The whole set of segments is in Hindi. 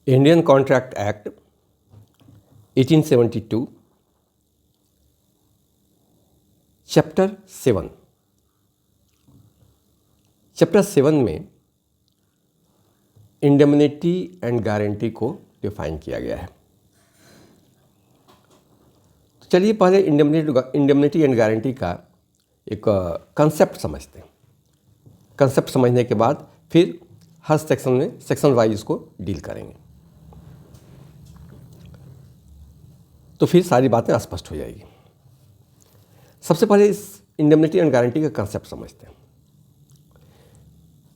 इंडियन कॉन्ट्रैक्ट एक्ट 1872 चैप्टर 7 में इंडेमनिटी एंड गारंटी को डिफाइन किया गया है। तो चलिए पहले इंडेमनिटी एंड गारंटी का एक कंसेप्ट समझते हैं। कंसेप्ट समझने के बाद फिर हर सेक्शन में सेक्शन वाइज इसको डील करेंगे, तो फिर सारी बातें स्पष्ट हो जाएगी। सबसे पहले इस इंडेमनिटी एंड गारंटी का कंसेप्ट समझते हैं।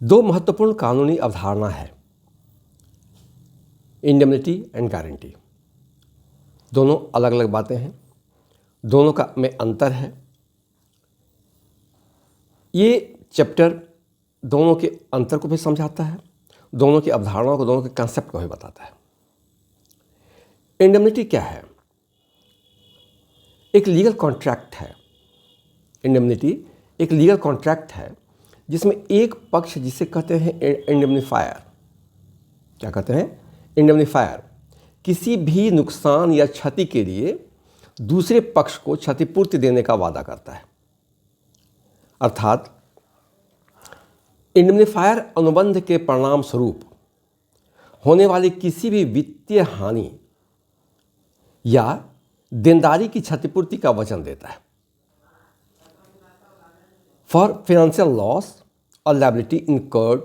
दो महत्वपूर्ण कानूनी अवधारणा है इंडेमनिटी एंड गारंटी। दोनों अलग अलग बातें हैं, दोनों का में अंतर है। ये चैप्टर दोनों के अंतर को भी समझाता है, दोनों की अवधारणाओं को, दोनों के कंसेप्ट को भी बताता है। इंडेमनिटी क्या है? एक लीगल कॉन्ट्रैक्ट है। इंडेमनिटी एक लीगल कॉन्ट्रैक्ट है जिसमें एक पक्ष, जिसे कहते हैं इंडेमनीफायर, क्या कहते हैं? इंडेमनीफायर, किसी भी नुकसान या क्षति के लिए दूसरे पक्ष को क्षतिपूर्ति देने का वादा करता है। अर्थात इंडेमनीफायर अनुबंध के परिणाम स्वरूप होने वाली किसी भी वित्तीय हानि या देनदारी की क्षतिपूर्ति का वचन देता है। फॉर फाइनेंशियल लॉस और liability incurred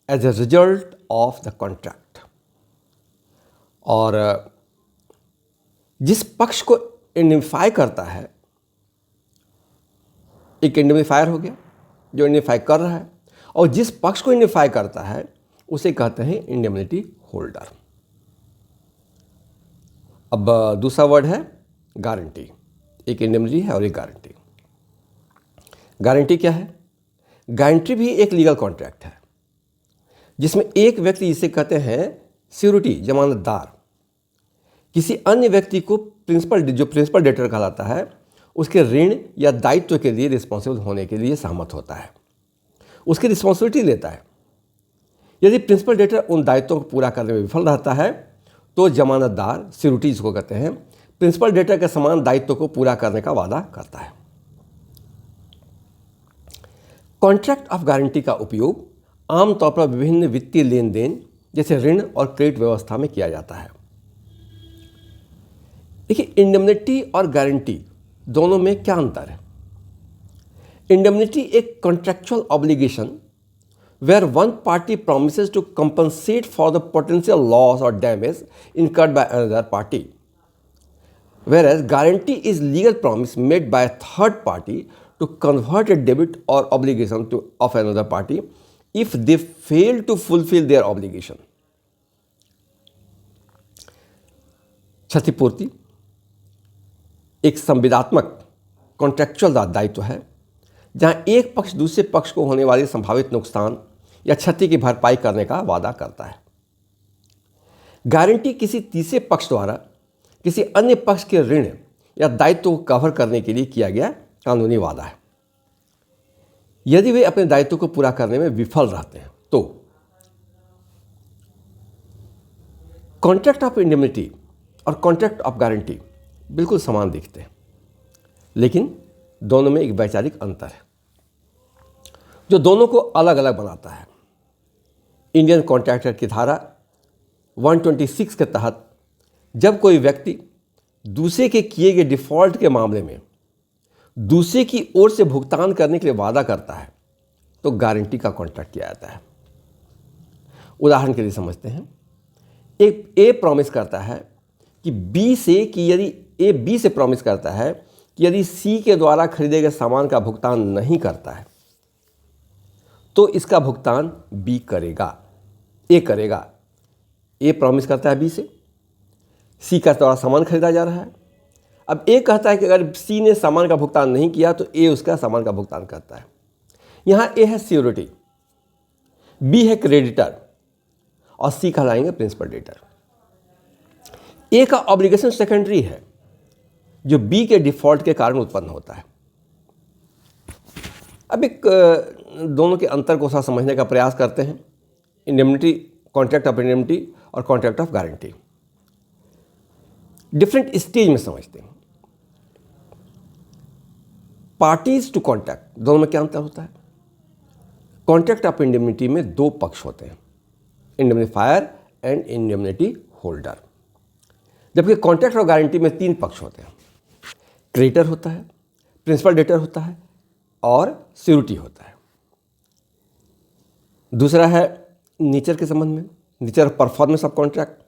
as a result of the contract. और जिस पक्ष को इंडेमनीफाई करता है, एक इंडेमनीफायर हो गया जो इंडेमनीफाई कर रहा है, और जिस पक्ष को इंडेमनीफाई करता है उसे कहते हैं इंडेमनिटी होल्डर। अब दूसरा वर्ड है गारंटी। एक इंडेमनिटी है और एक गारंटी। गारंटी क्या है? गारंटी भी एक लीगल कॉन्ट्रैक्ट है जिसमें एक व्यक्ति, जिसे कहते हैं श्योरिटी, जमानतदार, किसी अन्य व्यक्ति को प्रिंसिपल डेटर कहलाता है, उसके ऋण या दायित्व के लिए रिस्पॉन्सिबल होने के लिए सहमत होता है, उसकी रिस्पॉन्सिबिलिटी लेता है। यदि प्रिंसिपल डेटर उन दायित्वों को पूरा करने में विफल रहता है तो जमानतदार, श्योरिटी जिसको कहते हैं, प्रिंसिपल डेटर के समान दायित्व को पूरा करने का वादा करता है। कॉन्ट्रैक्ट ऑफ गारंटी का उपयोग आमतौर पर विभिन्न वित्तीय लेन देन जैसे ऋण और क्रेडिट व्यवस्था में किया जाता है। देखिए, इंडेमनिटी और गारंटी दोनों में क्या अंतर है? इंडेमनिटी एक contractual obligation where one party promises to compensate for the potential loss or damage incurred by another party, whereas guarantee is legal promise made by a third party to convert a debit or obligation of another party if they fail to fulfill their obligation. क्षतिपूर्ति एक संविदात्मक कॉन्ट्रैक्चुअल दायित्व है जहां एक पक्ष दूसरे पक्ष को होने वाले संभावित नुकसान या क्षति की भरपाई करने का वादा करता है। गारंटी किसी तीसरे पक्ष द्वारा किसी अन्य पक्ष के ऋण या दायित्व को कवर करने के लिए किया गया कानूनी वादा है। यदि वे अपने दायित्व को पूरा करने में विफल रहते हैं तो कॉन्ट्रैक्ट ऑफ इंडेमनिटी और कॉन्ट्रैक्ट ऑफ गारंटी बिल्कुल समान दिखते हैं, लेकिन दोनों में एक वैचारिक अंतर है जो दोनों को अलग अलग बनाता है। इंडियन कॉन्ट्रैक्ट एक्ट की धारा 126 के तहत जब कोई व्यक्ति दूसरे के किए गए डिफ़ॉल्ट के मामले में दूसरे की ओर से भुगतान करने के लिए वादा करता है तो गारंटी का कॉन्ट्रैक्ट किया जाता है। उदाहरण के लिए समझते हैं, एक ए प्रॉमिस करता है कि बी से प्रॉमिस करता है कि यदि सी के द्वारा खरीदे गए सामान का भुगतान नहीं करता है तो इसका भुगतान बी करेगा, ए करेगा। ए प्रॉमिस करता है बी से, सी का द्वारा सामान खरीदा जा रहा है। अब ए कहता है कि अगर सी ने सामान का भुगतान नहीं किया तो ए उसका सामान का भुगतान करता है। यहाँ ए है श्योरिटी, बी है क्रेडिटर और सी कहलाएंगे प्रिंसिपल डेटर। ए का ऑब्लिगेशन सेकेंडरी है जो बी के डिफ़ॉल्ट के कारण उत्पन्न होता है। अब एक दोनों के अंतर को समझने का प्रयास करते हैं। इंडेमनिटी, कॉन्ट्रैक्ट ऑफ इंडेमनिटी और contract of guarantee different stage में समझते हैं। पार्टीज टू कॉन्ट्रैक्ट दोनों में क्या अंतर होता है? कॉन्ट्रैक्ट ऑफ इंडेमनिटी में दो पक्ष होते हैं, इंडेमनिफायर एंड इंडेमनिटी होल्डर, जबकि कॉन्ट्रैक्ट ऑफ गारंटी में तीन पक्ष होते हैं, क्रेडिटर होता है, प्रिंसिपल डेटर होता है और सिक्योरिटी होता है। दूसरा है नेचर के संबंध में, nature of performance of contract.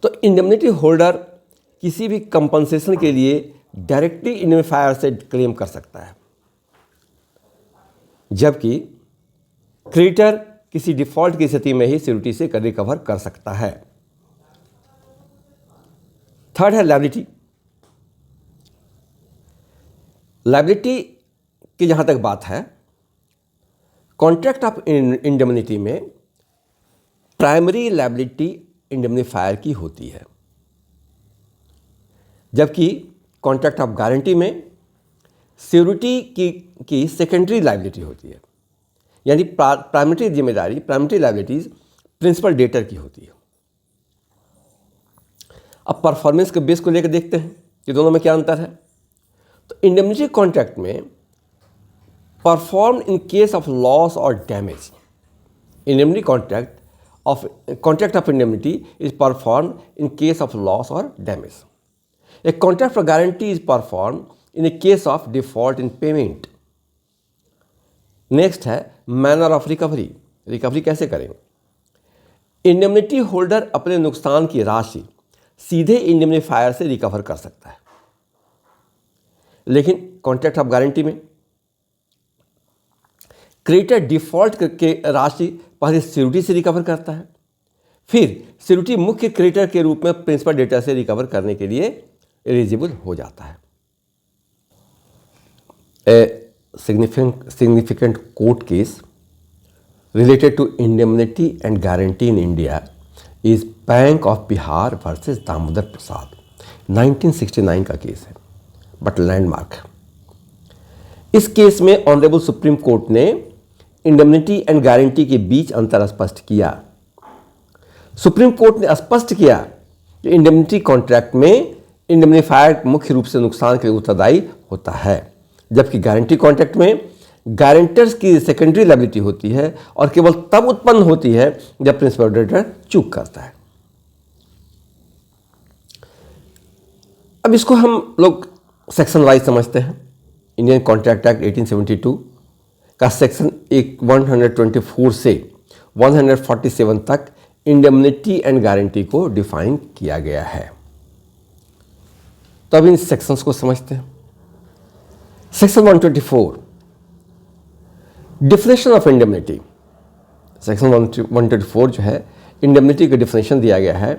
तो इंडेमनिटी होल्डर किसी भी कंपनसेशन के लिए डायरेक्टली इंडेमनिफायर से क्लेम कर सकता है, जबकि क्रेडिटर किसी डिफॉल्ट की स्थिति में ही सिक्योरिटी से रिकवर कर सकता है। थर्ड है लायबिलिटी। लायबिलिटी की जहां तक बात है, कॉन्ट्रैक्ट ऑफ इंडेमनिटी में प्राइमरी लायबिलिटी इंडेमनिफायर की होती है, जबकि कॉन्ट्रैक्ट ऑफ गारंटी में सिक्योरिटी की सेकेंडरी लायबिलिटी होती है, यानी प्राइमरी जिम्मेदारी, प्राइमरी लायबिलिटीज प्रिंसिपल डेटर की होती है। अब परफॉर्मेंस के बेस को लेकर देखते हैं कि दोनों में क्या अंतर है। तो इंडेमनिटी कॉन्ट्रैक्ट में perform in case of loss और damage, indemnity contract of indemnity is perform in case of loss और damage. A contract for guarantee is performed in a case of default in payment. Next है मैनर ऑफ रिकवरी। रिकवरी कैसे करेंगे? इंडेमनिटी होल्डर अपने नुकसान की राशि सीधे इंडेमनिफायर से रिकवर कर सकता है, लेकिन कॉन्ट्रैक्ट ऑफ गारंटी में क्रेडिटर डिफॉल्ट के राशि पहले सिक्योरिटी से रिकवर करता है, फिर सिक्योरिटी मुख्य क्रेडिटर के रूप में प्रिंसिपल डेटर से रिकवर करने के लिए एलिजिबल हो जाता है। ए significant court case related to indemnity and guarantee in India is Bank of Bihar versus Damodar प्रसाद, 1969 का केस है, बट लैंडमार्क है। इस केस में ऑनरेबल सुप्रीम कोर्ट ने इंडेमनिटी एंड गारंटी के बीच अंतर स्पष्ट किया। सुप्रीम कोर्ट ने स्पष्ट किया कि इंडेमनिटी कॉन्ट्रैक्ट में इंडेमनिफायर मुख्य रूप से नुकसान के लिए उत्तरदायी होता है, जबकि गारंटी कॉन्ट्रैक्ट में गारंटर्स की सेकेंडरी लायबिलिटी होती है और केवल तब उत्पन्न होती है जब प्रिंसिपल डेटर चूक करता है। अब इसको हम लोग सेक्शन वाइज समझते हैं। इंडियन कॉन्ट्रैक्ट एक्ट 1872 का सेक्शन 124 से 147 तक इंडेमनिटी एंड गारंटी को डिफाइन किया गया है। तो अब इन सेक्शंस को समझते हैं। Section 124 definition of indemnity. Section 124 जो है इंडेमनिटी का डिफिनेशन दिया गया है,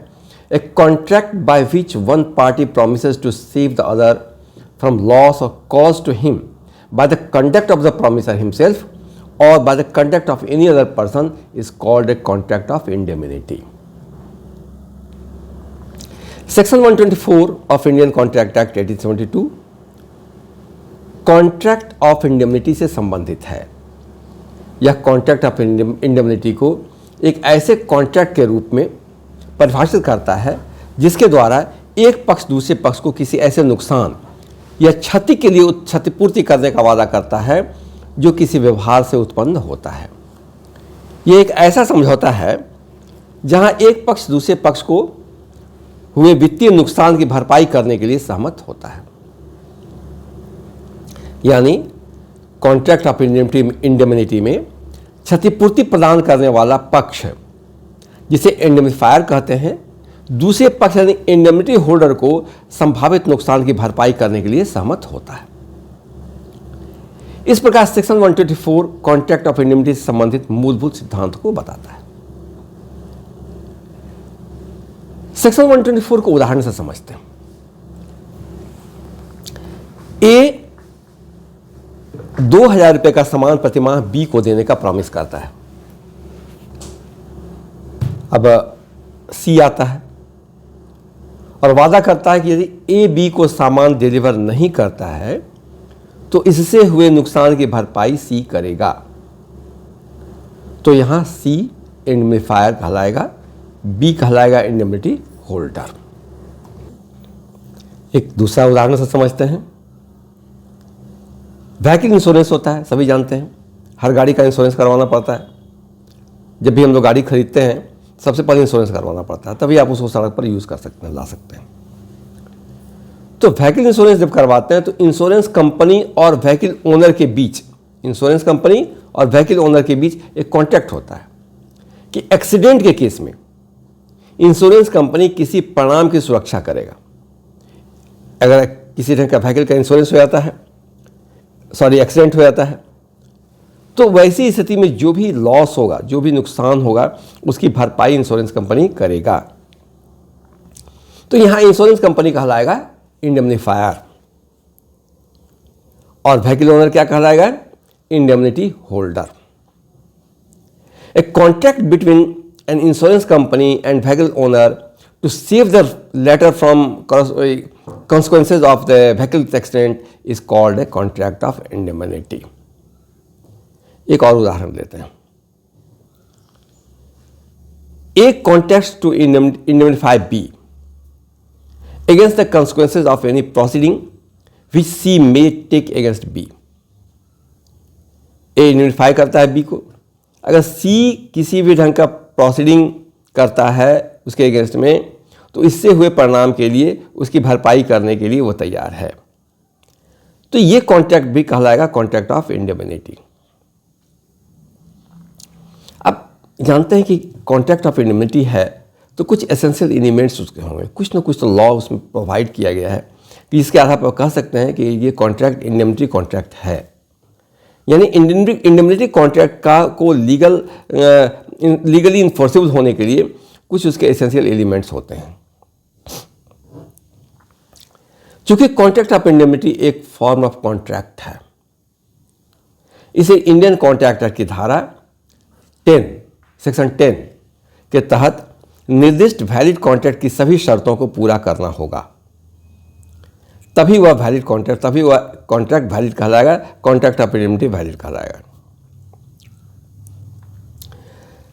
a contract by which one party promises to save the other from loss और cause to him by the conduct of the promisor himself और by the conduct of any other person is called a contract of indemnity. Section 124 of Indian contract act 1872 contract of indemnity से संबंधित है। यह कॉन्ट्रैक्ट ऑफ इंडेमनिटी को एक ऐसे कॉन्ट्रैक्ट के रूप में परिभाषित करता है जिसके द्वारा एक पक्ष दूसरे पक्ष को किसी ऐसे नुकसान या क्षति के लिए क्षतिपूर्ति करने का वादा करता है जो किसी व्यवहार से उत्पन्न होता है। यह एक ऐसा समझौता है जहां एक पक्ष दूसरे पक्ष को हुए वित्तीय नुकसान की भरपाई करने के लिए सहमत होता है। यानी कॉन्ट्रैक्ट ऑफ इंडेमनिटी में क्षतिपूर्ति प्रदान करने वाला पक्ष, जिसे इंडेमनिफायर कहते हैं, दूसरे पक्ष यानी इंडेमनिटी होल्डर को संभावित नुकसान की भरपाई करने के लिए सहमत होता है। इस प्रकार सेक्शन 124 कॉन्ट्रैक्ट ऑफ इंडेमनिटी से संबंधित मूलभूत सिद्धांत को बताता है। सेक्शन 124 को उदाहरण से समझते हैं। ए 2000 रुपए का सामान प्रतिमाह बी को देने का प्रॉमिस करता है। अब सी आता है और वादा करता है कि यदि ए बी को सामान डिलीवर नहीं करता है तो इससे हुए नुकसान की भरपाई सी करेगा। तो यहां सी इंडेमनिफायर कहलाएगा, बी कहलाएगा इंडेमनिटी होल्डर। एक दूसरा उदाहरण से समझते हैं। व्हीकल इंश्योरेंस होता है, सभी जानते हैं, हर गाड़ी का इंश्योरेंस करवाना पड़ता है। जब भी हम लोग गाड़ी खरीदते हैं सबसे पहले इंश्योरेंस करवाना पड़ता है, तभी आप उसको सड़क पर यूज़ कर सकते हैं, ला सकते हैं। तो व्हीकल इंश्योरेंस जब करवाते हैं तो इंश्योरेंस कंपनी और व्हीकल ओनर के बीच, इंश्योरेंस कंपनी और व्हीकल ओनर के बीच एक कॉन्ट्रैक्ट होता है कि एक्सीडेंट के केस में इंश्योरेंस कंपनी किसी परिणाम की सुरक्षा करेगा। अगर किसी ढंग का व्हीकल का इंश्योरेंस हो जाता है, एक्सीडेंट हो जाता है, तो वैसी स्थिति में जो भी लॉस होगा, जो भी नुकसान होगा, उसकी भरपाई इंश्योरेंस कंपनी करेगा। तो यहां इंश्योरेंस कंपनी कहलाएगा इंडेमनिफायर और व्हीकल ओनर क्या कहलाएगा? Indemnity holder. A contract between an insurance company and vehicle owner to save the latter from consequences of the vehicle accident is called a contract of indemnity. एक और उदाहरण लेते हैं। A contracts to indemnify B against the consequences of any proceeding which C may take against B. A indemnify करता है B को, अगर C किसी भी ढंग का प्रोसीडिंग करता है उसके अगेंस्ट में, तो इससे हुए परिणाम के लिए उसकी भरपाई करने के लिए वो तैयार है। तो ये कॉन्ट्रैक्ट भी कहलाएगा कॉन्ट्रैक्ट ऑफ इंडेमनिटी। अब जानते हैं कि कॉन्ट्रैक्ट ऑफ इंडेमनिटी है तो कुछ एसेंशियल एलिमेंट्स उसके होंगे, कुछ ना कुछ तो लॉ उसमें प्रोवाइड किया गया है कि इसके आधार पर कह सकते हैं कि ये कॉन्ट्रैक्ट इंडेमनिटी कॉन्ट्रैक्ट है। यानी इंडेमनिटी कॉन्ट्रैक्ट का को लीगली इन्फोर्सेबल होने के लिए कुछ उसके एसेंशियल एलिमेंट्स होते हैं। चूंकि कॉन्ट्रैक्ट ऑफ इंडेमनिटी एक फॉर्म ऑफ कॉन्ट्रैक्ट है, इसे इंडियन कॉन्ट्रैक्ट एक्ट की धारा 10 सेक्शन 10 के तहत निर्दिष्ट वैलिड कॉन्ट्रैक्ट की सभी शर्तों को पूरा करना होगा, तभी वह कॉन्ट्रैक्ट वैलिड कहलाएगा, कॉन्ट्रैक्ट ऑफ इंडेमनिटी वैलिड कहलाएगा।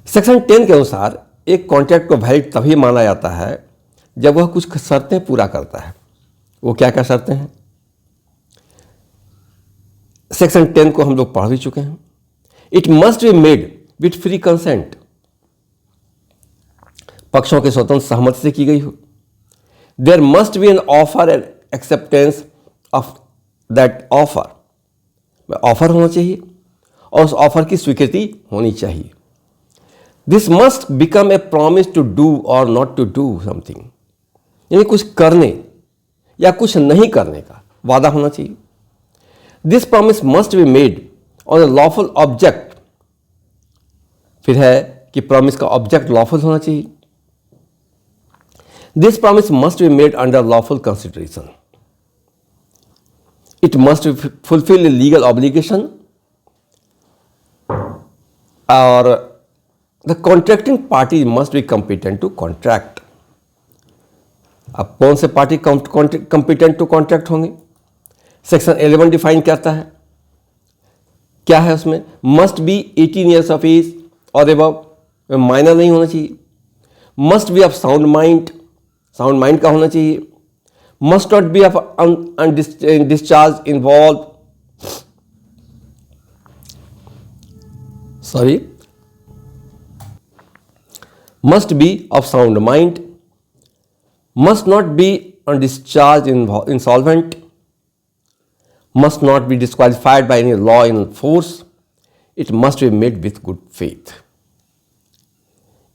सेक्शन 10 के अनुसार एक कॉन्ट्रैक्ट को वैलिड तभी माना जाता है जब वह कुछ शर्तें पूरा करता है। वो क्या क्या शर्तें हैं? सेक्शन 10 को हम लोग पढ़ भी चुके हैं। It must be made with free consent, पक्षों के स्वतंत्र सहमति से की गई हो। There must be an offer and acceptance of that offer, offer होना चाहिए और उस ऑफर की स्वीकृति होनी चाहिए। This must become a promise to do और नॉट टू डू समथिंग, यानी कुछ करने या कुछ नहीं करने का वादा होना चाहिए। This promise must be made on a lawful object, फिर है कि प्रॉमिस का ऑब्जेक्ट लॉफुल होना चाहिए। This promise must be made under lawful consideration. It must fulfil a legal obligation और the contracting party must be competent to contract. अब कौन से पार्टी कंपिटेंट टू कॉन्ट्रैक्ट होंगे? सेक्शन 11 डिफाइन करता है, क्या है उसमें? Must be 18 years of age और एबव, माइनर नहीं होना चाहिए। Must be of sound mind, sound mind का होना चाहिए। Must not be of discharge involve, must be of sound mind, must not be on discharge insolvent, must not be disqualified by any law in force, it must be made with good faith.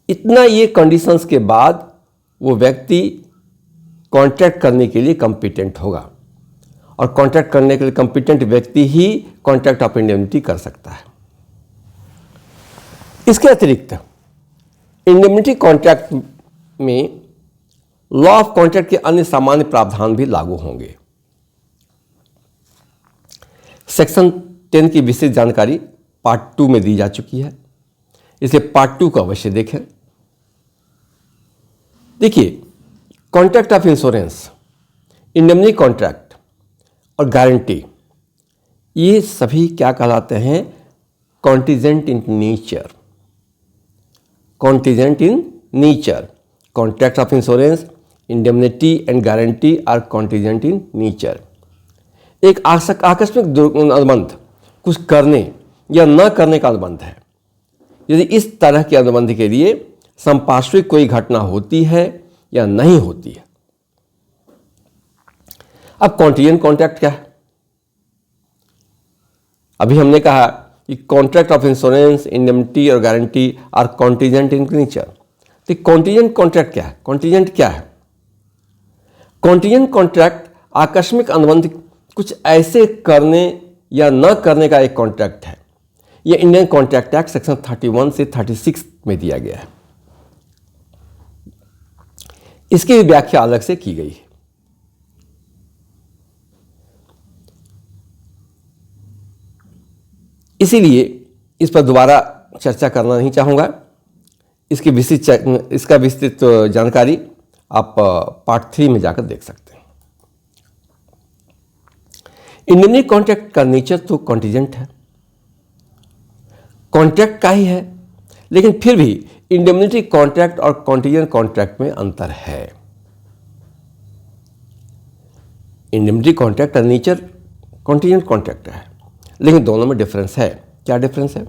इतना ये कंडीशंस के बाद वो व्यक्ति कॉन्ट्रैक्ट करने के लिए कंपिटेंट होगा और कॉन्ट्रैक्ट करने के लिए कंपिटेंट व्यक्ति ही कॉन्ट्रैक्ट ऑफ इंडेमनिटी कर सकता है। इसके अतिरिक्त इंडेमनिटी कॉन्ट्रैक्ट में लॉ ऑफ कॉन्ट्रैक्ट के अन्य सामान्य प्रावधान भी लागू होंगे। सेक्शन 10 की विस्तृत जानकारी पार्ट 2 में दी जा चुकी है, इसलिए पार्ट 2 को अवश्य देखें। देखिए, contract of insurance, indemnity contract और गारंटी, ये सभी क्या कहलाते हैं? Contingent in nature, contingent in nature. Contract of insurance, indemnity and guarantee are contingent in nature. एक आकस्मिक अनुबंध कुछ करने या न करने का अनुबंध है। यदि इस तरह के अनुबंध के लिए संपार्श्विक कोई घटना होती है या नहीं होती है। अब कॉन्टीजेंट कॉन्ट्रैक्ट क्या है? अभी हमने कहा कि कॉन्ट्रैक्ट ऑफ इंश्योरेंस, इंडेमनिटी और guarantee are contingent in nature. तो कॉन्टीजेंट कॉन्ट्रैक्ट क्या है? कॉन्टीजेंट क्या है? कॉन्टीजेंट कॉन्ट्रैक्ट आकस्मिक अनुबंध कुछ ऐसे करने या न करने का एक कॉन्ट्रैक्ट है। यह इंडियन कॉन्ट्रैक्ट एक्ट सेक्शन 31 से 36 में दिया गया है। इसकी भी व्याख्या अलग से की गई है। इसीलिए इस पर दोबारा चर्चा करना नहीं चाहूँगा। इसका विस्तृत जानकारी आप पार्ट 3 में जाकर देख सकते हैं। इंडेमनिटी कॉन्ट्रैक्ट का नेचर तो कॉन्टीजेंट है, कॉन्ट्रैक्ट का ही है, लेकिन फिर भी इंडेमनिटी कॉन्ट्रैक्ट और कॉन्टीजेंट कॉन्ट्रैक्ट में अंतर है। इंडेमनिटी कॉन्ट्रैक्ट का नेचर कॉन्टीजेंट कॉन्ट्रैक्ट है, लेकिन दोनों में डिफरेंस है। क्या डिफरेंस है?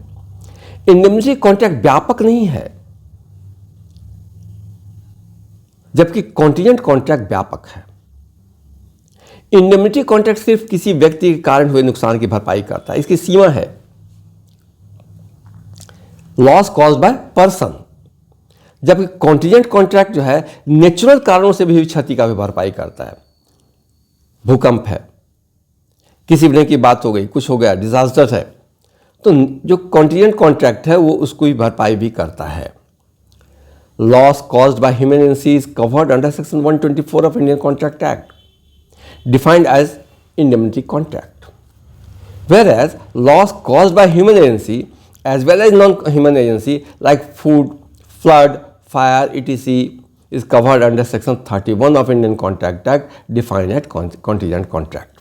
इंडेमनिटी कॉन्ट्रैक्ट व्यापक नहीं है, जबकि कॉन्टीजेंट कॉन्ट्रैक्ट व्यापक है। इंडेमनिटी कॉन्ट्रैक्ट सिर्फ किसी व्यक्ति के कारण हुए नुकसान की भरपाई करता है, इसकी सीमा है लॉस कॉज्ड बाय पर्सन, जबकि कॉन्टीजेंट कॉन्ट्रैक्ट जो है नेचुरल कारणों से भी हुई क्षति का भी भरपाई करता है। भूकंप है, किसी भी की बात हो गई, कुछ हो गया, डिजास्टर है, तो जो कॉन्टीजेंट कॉन्ट्रैक्ट है वो उसको भी भरपाई भी करता है। Loss caused by humanity is covered under section 124 of Indian contract act, defined as indemnity contract, whereas loss caused by human agency as well as non-human agency like food, flood, fire, etc. is covered under section 31 of Indian Contract Act, defined as contingent contract.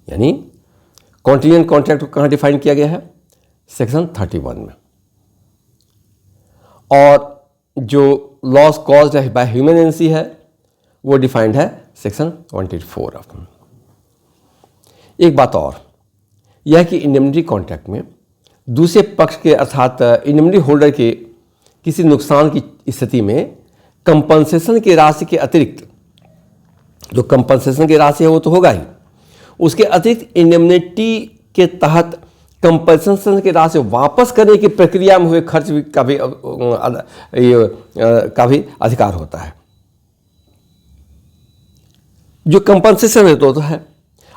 यानी contingent contract को कहाँ डिफाइन किया गया है? सेक्शन 31 में। और जो loss caused by human agency है वो डिफाइंड है सेक्शन 124 ऑफ। एक बात और यह कि इंडेमनिटी कॉन्ट्रैक्ट में दूसरे पक्ष के अर्थात इंडेमनिटी होल्डर के किसी नुकसान की स्थिति में कंपनसेशन की राशि के अतिरिक्त, जो कंपनसेशन की राशि है वो तो होगा ही, उसके अतिरिक्त इंडेमनिटी के तहत कंपनसेशन की राशि वापस करने की प्रक्रिया में हुए खर्च का भी अधिकार होता है। जो कंपनसेशन है तो है,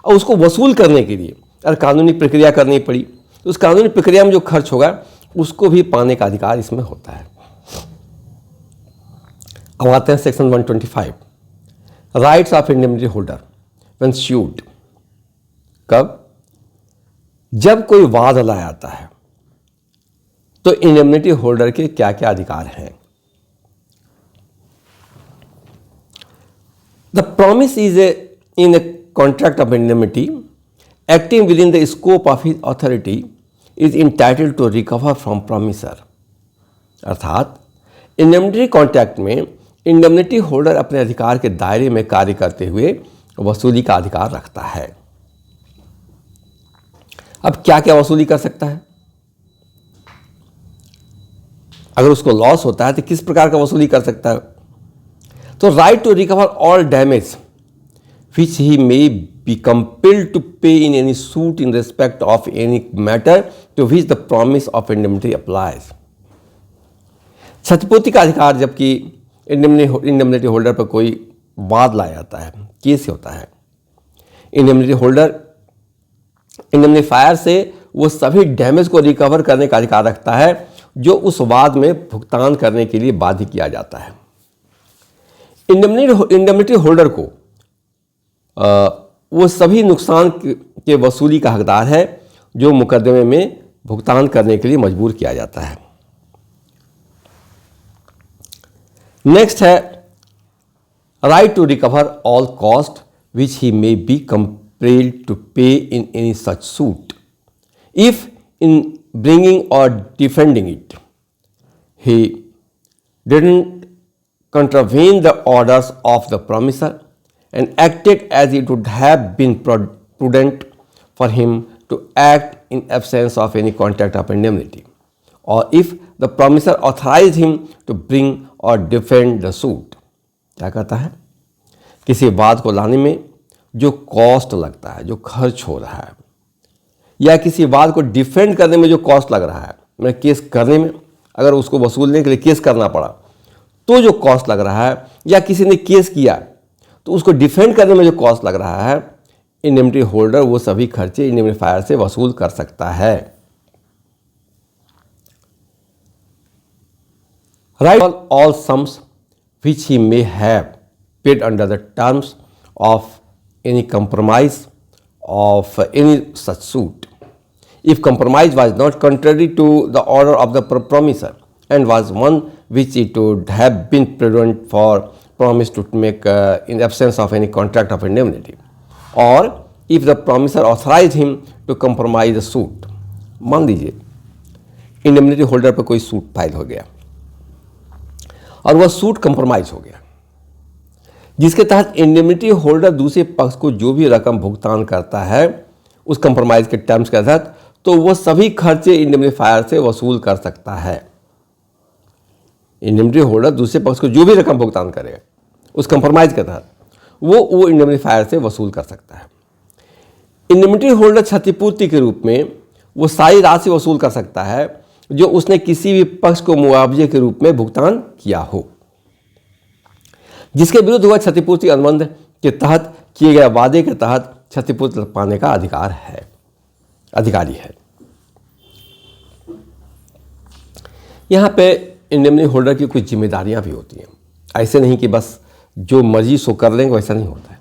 और उसको वसूल करने के लिए अगर कानूनी प्रक्रिया करनी पड़ी तो उस कानूनी प्रक्रिया में जो खर्च होगा उसको भी पाने का अधिकार इसमें होता है। अब आते हैं section 125, rights of indemnity holder when sued. कब? जब कोई वाद लाया जाता है तो इंडेमनिटी होल्डर के क्या क्या अधिकार हैं। The promise is in a contract of indemnity acting within the scope of his authority is entitled to recover from promisor। अर्थात इंडेमनिटी कॉन्ट्रैक्ट में इंडेमनिटी होल्डर अपने अधिकार के दायरे में कार्य करते हुए वसूली का अधिकार रखता है। अब क्या क्या वसूली कर सकता है? अगर उसको लॉस होता है तो किस प्रकार का वसूली कर सकता है? तो right to recover all damage which he may be compelled to pay in any suit in respect of any matter to which the promise of indemnity applies। क्षतिपूर्ति का अधिकार जबकि इंडेमनिटी होल्डर पर कोई वाद लाया जाता है, केस होता है, इंडेमनिटी होल्डर इंडेमनिफायर से वो सभी डैमेज को रिकवर करने का अधिकार रखता है जो उस वाद में भुगतान करने के लिए बाध्य किया जाता है। इंडेमनिटी होल्डर को वो सभी नुकसान के वसूली का हकदार है जो मुकदमे में भुगतान करने के लिए मजबूर किया जाता है। नेक्स्ट है right to recover all cost which he may be compelled to pay in any such suit if in bringing और defending it he didn't contravene the orders of the promisor and acted as it would have been prudent for him to act in absence of any contract of indemnity, or if the promisor authorized him to bring or defend the suit. क्या कहता है? किसी वाद को लाने में जो कॉस्ट लगता है, जो खर्च हो रहा है, या किसी वाद को डिफेंड करने में जो कॉस्ट लग रहा है, मैं केस करने में अगर उसको वसूलने के लिए केस करना पड़ा तो जो कॉस्ट लग रहा है, या किसी ने केस किया तो उसको डिफेंड करने में जो कॉस्ट लग रहा है, इंडेमनिटी होल्डर वो सभी खर्चे इंडेमनिफायर से वसूल कर सकता है. Right all sums which he may have paid under the terms of any compromise of any such suit, if compromise was not contrary to the order of the promisor and was one which it would have been prudent for promise to make in absence of any contract of indemnity, or if the promisor authorized him to compromise the suit. मान लीजिए इंडेमनिटी होल्डर पर कोई सूट फाइल हो गया और वह सूट कंप्रोमाइज हो गया, जिसके तहत इंडेमनिटी होल्डर दूसरे पक्ष को जो भी रकम भुगतान करता है उस कंप्रोमाइज के टर्म्स के तहत, तो वह सभी खर्चे इंडेमनिफायर से वसूल कर सकता है. इंडेमनिटी होल्डर दूसरे पक्ष को जो भी रकम भुगतान करेगा उस कंप्रोमाइज के तहत वो इंडेमनिफायर से वसूल कर सकता है. इंडेमनिटी होल्डर क्षतिपूर्ति के रूप में वो सारी राशि वसूल कर सकता है जो उसने किसी भी पक्ष को मुआवजे के रूप में भुगतान किया हो, जिसके विरुद्ध हुआ क्षतिपूर्ति अनुबंध के तहत किए गए वादे के तहत क्षतिपूर्ति पाने का अधिकारी है. यहाँ पे इंडेमनिटी होल्डर की कुछ जिम्मेदारियां भी होती हैं. ऐसे नहीं कि बस जो मर्जी सो कर लेंगे, वैसा नहीं होता है.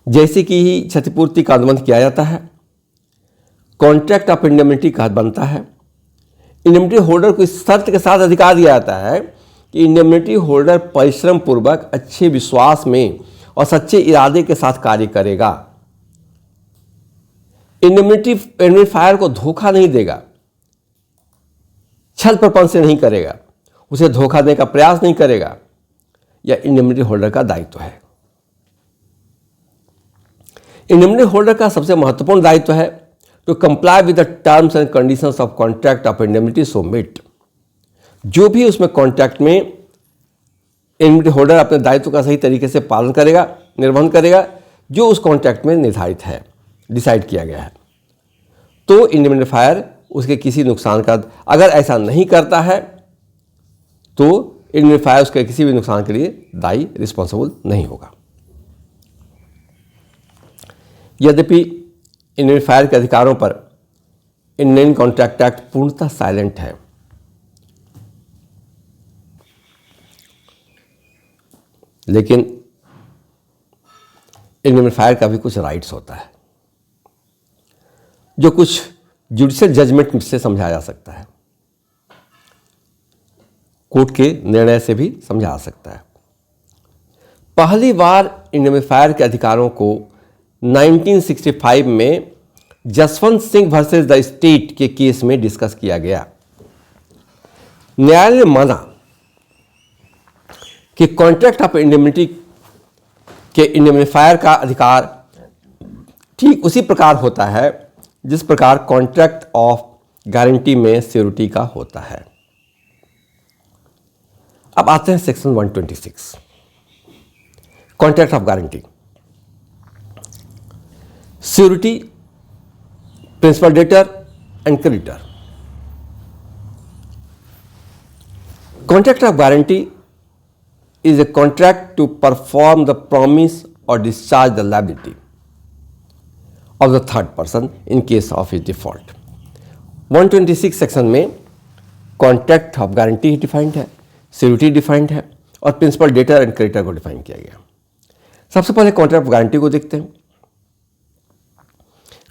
जैसे कि क्षतिपूर्ति का अनुबंध किया जाता है, कॉन्ट्रैक्ट ऑफ इंडेमनिटी का बनता है. इंडेमनिटी होल्डर को इस शर्त के साथ अधिकार दिया जाता है कि इंडेमनिटी होल्डर परिश्रम पूर्वक अच्छे विश्वास में और सच्चे इरादे के साथ कार्य करेगा. इंडेमनिफायर को धोखा नहीं देगा, छल प्रपंच से नहीं करेगा, उसे धोखा देने का प्रयास नहीं करेगा. यह इंडेमनिटी होल्डर का दायित्व है. इंडेमनिटी होल्डर का सबसे महत्वपूर्ण दायित्व है to comply with the terms and conditions of contract of indemnity so met. जो भी उसमें कॉन्ट्रैक्ट में इंडेमनिटी होल्डर अपने दायित्व का सही तरीके से पालन करेगा, निर्वहन करेगा, जो उस कॉन्ट्रैक्ट में निर्धारित है, डिसाइड किया गया है, तो इंडेमनिफायर उसके किसी नुकसान का, अगर ऐसा नहीं करता है तो इंडेमनिफायर उसके किसी भी नुकसान के लिए दायी, रिस्पॉन्सिबल नहीं होगा. यद्यपि इंडेमनिफायर के अधिकारों पर इंडियन कॉन्ट्रैक्ट एक्ट पूर्णतः साइलेंट है, लेकिन इंडेमनिफायर का भी कुछ राइट्स होता है जो कुछ जुडिशियल जजमेंट से समझाया जा सकता है, कोर्ट के निर्णय से भी समझा जा सकता है. पहली बार इंडेमनिफायर के अधिकारों को 1965 में Jaswant Singh versus the state के केस में डिस्कस किया गया. न्यायालय ने माना कि कॉन्ट्रैक्ट ऑफ इंडेमनिटी के इंडेमनिफायर का अधिकार ठीक उसी प्रकार होता है जिस प्रकार कॉन्ट्रैक्ट ऑफ गारंटी में श्योरिटी का होता है. अब आते हैं section 126, contract of guarantee. Surety, principal debtor and creditor. Contract of guarantee is a contract to perform the promise or discharge the liability of the third person in case of his default. 126 section में कॉन्ट्रैक्ट ऑफ गारंटी डिफाइंड है, श्योरिटी डिफाइंड है और प्रिंसिपल डेटर एंड क्रेडिटर को डिफाइन किया गया. सबसे पहले कॉन्ट्रैक्ट ऑफ गारंटी को देखते हैं.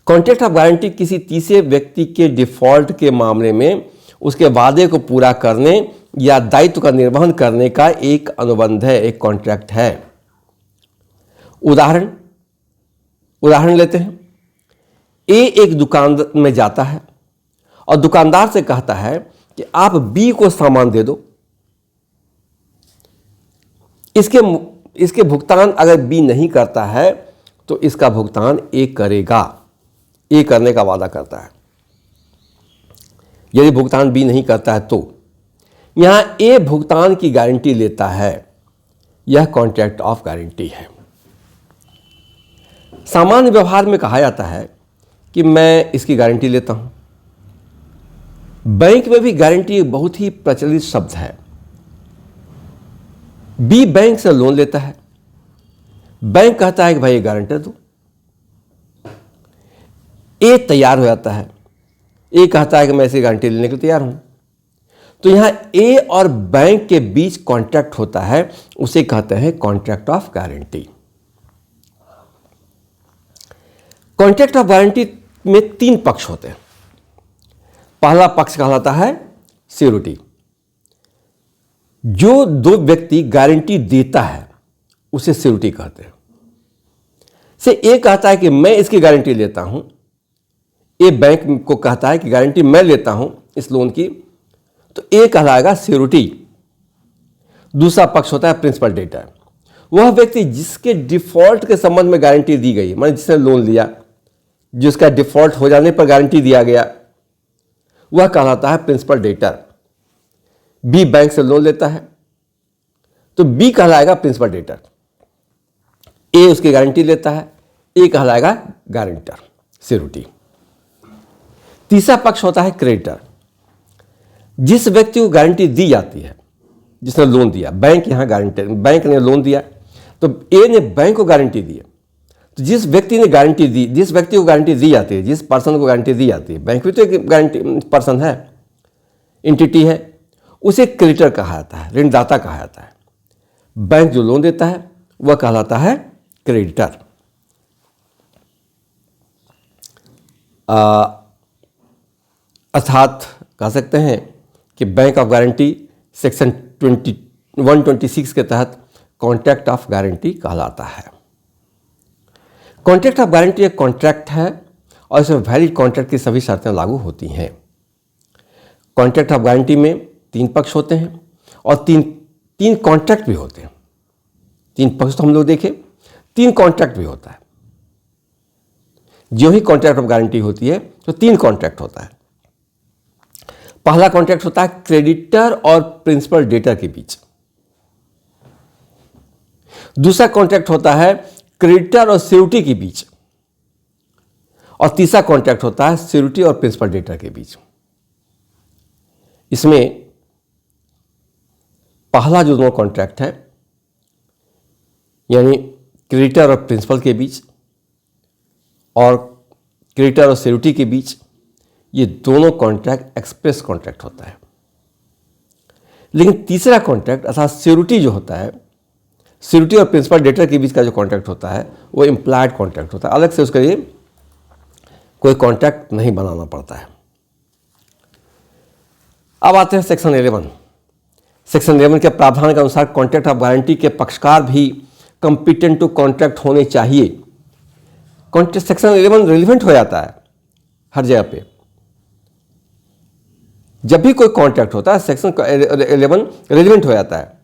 कॉन्ट्रैक्ट ऑफ गारंटी किसी तीसरे व्यक्ति के डिफॉल्ट के मामले में उसके वादे को पूरा करने या दायित्व का निर्वहन करने का एक अनुबंध है, एक कॉन्ट्रैक्ट है. उदाहरण लेते हैं. ए एक दुकान में जाता है और दुकानदार से कहता है कि आप बी को सामान दे दो इसके भुगतान अगर बी नहीं करता है तो इसका भुगतान ए करेगा, ए करने का वादा करता है। यदि भुगतान बी नहीं करता है तो यहां ए भुगतान की गारंटी लेता है, यह कॉन्ट्रैक्ट ऑफ गारंटी है। सामान्य व्यवहार में कहा जाता है कि मैं इसकी गारंटी लेता हूं। बैंक में भी गारंटी एक बहुत ही प्रचलित शब्द है। बी बैंक से लोन लेता है, बैंक कहता है कि भाई गारंटर दो, ए तैयार हो जाता है, ए कहता है कि मैं इसकी गारंटी लेने के लिए तैयार हूं। तो यहां ए और बैंक के बीच कॉन्ट्रैक्ट होता है, उसे कहते हैं contract of guarantee. Contract of guarantee में 3 पक्ष होते हैं। पहला पक्ष कहलाता है श्योरिटी। जो दो व्यक्ति गारंटी देता है उसे श्योरिटी कहते हैं। से ए कहता है कि मैं इसकी गारंटी लेता हूं, ए बैंक को कहता है कि गारंटी मैं लेता हूं इस लोन की, तो ए कहलाएगा श्योरिटी। दूसरा पक्ष होता है प्रिंसिपल डेटर। वह व्यक्ति जिसके डिफॉल्ट के संबंध में गारंटी दी गई, माने जिसने लोन लिया, जिसका डिफॉल्ट हो जाने पर गारंटी दिया गया, वह कहलाता है प्रिंसिपल डेटर। बी बैंक से लोन लेता है तो बी कहलाएगा प्रिंसिपल डेटर, ए उसकी गारंटी लेता है, ए कहलाएगा गारंटर, श्योरिटी। तीसरा पक्ष होता है क्रेडिटर। जिस व्यक्ति को गारंटी दी जाती है, जिसने लोन दिया, बैंक यहां गारंटर, बैंक ने लोन दिया तो ए ने बैंक को गारंटी दी। तो जिस व्यक्ति ने गारंटी दी, जिस व्यक्ति को गारंटी दी जाती है, जिस पर्सन को गारंटी दी जाती है, बैंक भी तो एक गारंटी पर्सन है, एंटिटी है, उसे क्रेडिटर कहा जाता है, ऋणदाता कहा जाता है। बैंक जो लोन देता है वह कहलाता है क्रेडिटर। अर्थात कह सकते हैं कि बैंक ऑफ गारंटी सेक्शन 126 के तहत कॉन्ट्रैक्ट ऑफ गारंटी कहलाता है। कॉन्ट्रैक्ट ऑफ गारंटी एक कॉन्ट्रैक्ट है और इसमें वैलिड कॉन्ट्रैक्ट की सभी शर्तें लागू होती हैं। कॉन्ट्रैक्ट ऑफ गारंटी में 3 पक्ष होते हैं और तीन कॉन्ट्रैक्ट भी होते हैं। 3 पक्ष तो हम लोग देखें, 3 कॉन्ट्रैक्ट भी होता है। जो ही कॉन्ट्रैक्ट ऑफ गारंटी होती है तो 3 कॉन्ट्रैक्ट होता है। पहला कॉन्ट्रैक्ट होता है क्रेडिटर और प्रिंसिपल डेटर के बीच। दूसरा कॉन्ट्रैक्ट होता है क्रेडिटर और श्योरिटी के बीच। और तीसरा कॉन्ट्रैक्ट होता है श्योरिटी और प्रिंसिपल डेटर के बीच। इसमें पहला जो 2 कॉन्ट्रैक्ट है, यानी क्रेडिटर और प्रिंसिपल के बीच और क्रेडिटर और श्योरिटी के बीच, ये दोनों कॉन्ट्रैक्ट एक्सप्रेस कॉन्ट्रैक्ट होता है। लेकिन तीसरा कॉन्ट्रैक्ट अर्थात श्योरिटी जो होता है, श्योरिटी और प्रिंसिपल डेटर के बीच का जो कॉन्ट्रैक्ट होता है वो इम्प्लाइड कॉन्ट्रैक्ट होता है। अलग से उसके लिए कोई कॉन्ट्रैक्ट नहीं बनाना पड़ता है। अब आते हैं सेक्शन 11। सेक्शन 11 के प्रावधान के अनुसार कॉन्ट्रैक्ट ऑफ गारंटी के पक्षकार भी कंपिटेंट टू कॉन्ट्रैक्ट होने चाहिए। सेक्शन 11 रिलेवेंट हो जाता है हर जगह पे। जब भी कोई कॉन्ट्रैक्ट होता है सेक्शन 11 रिलेवेंट हो जाता है।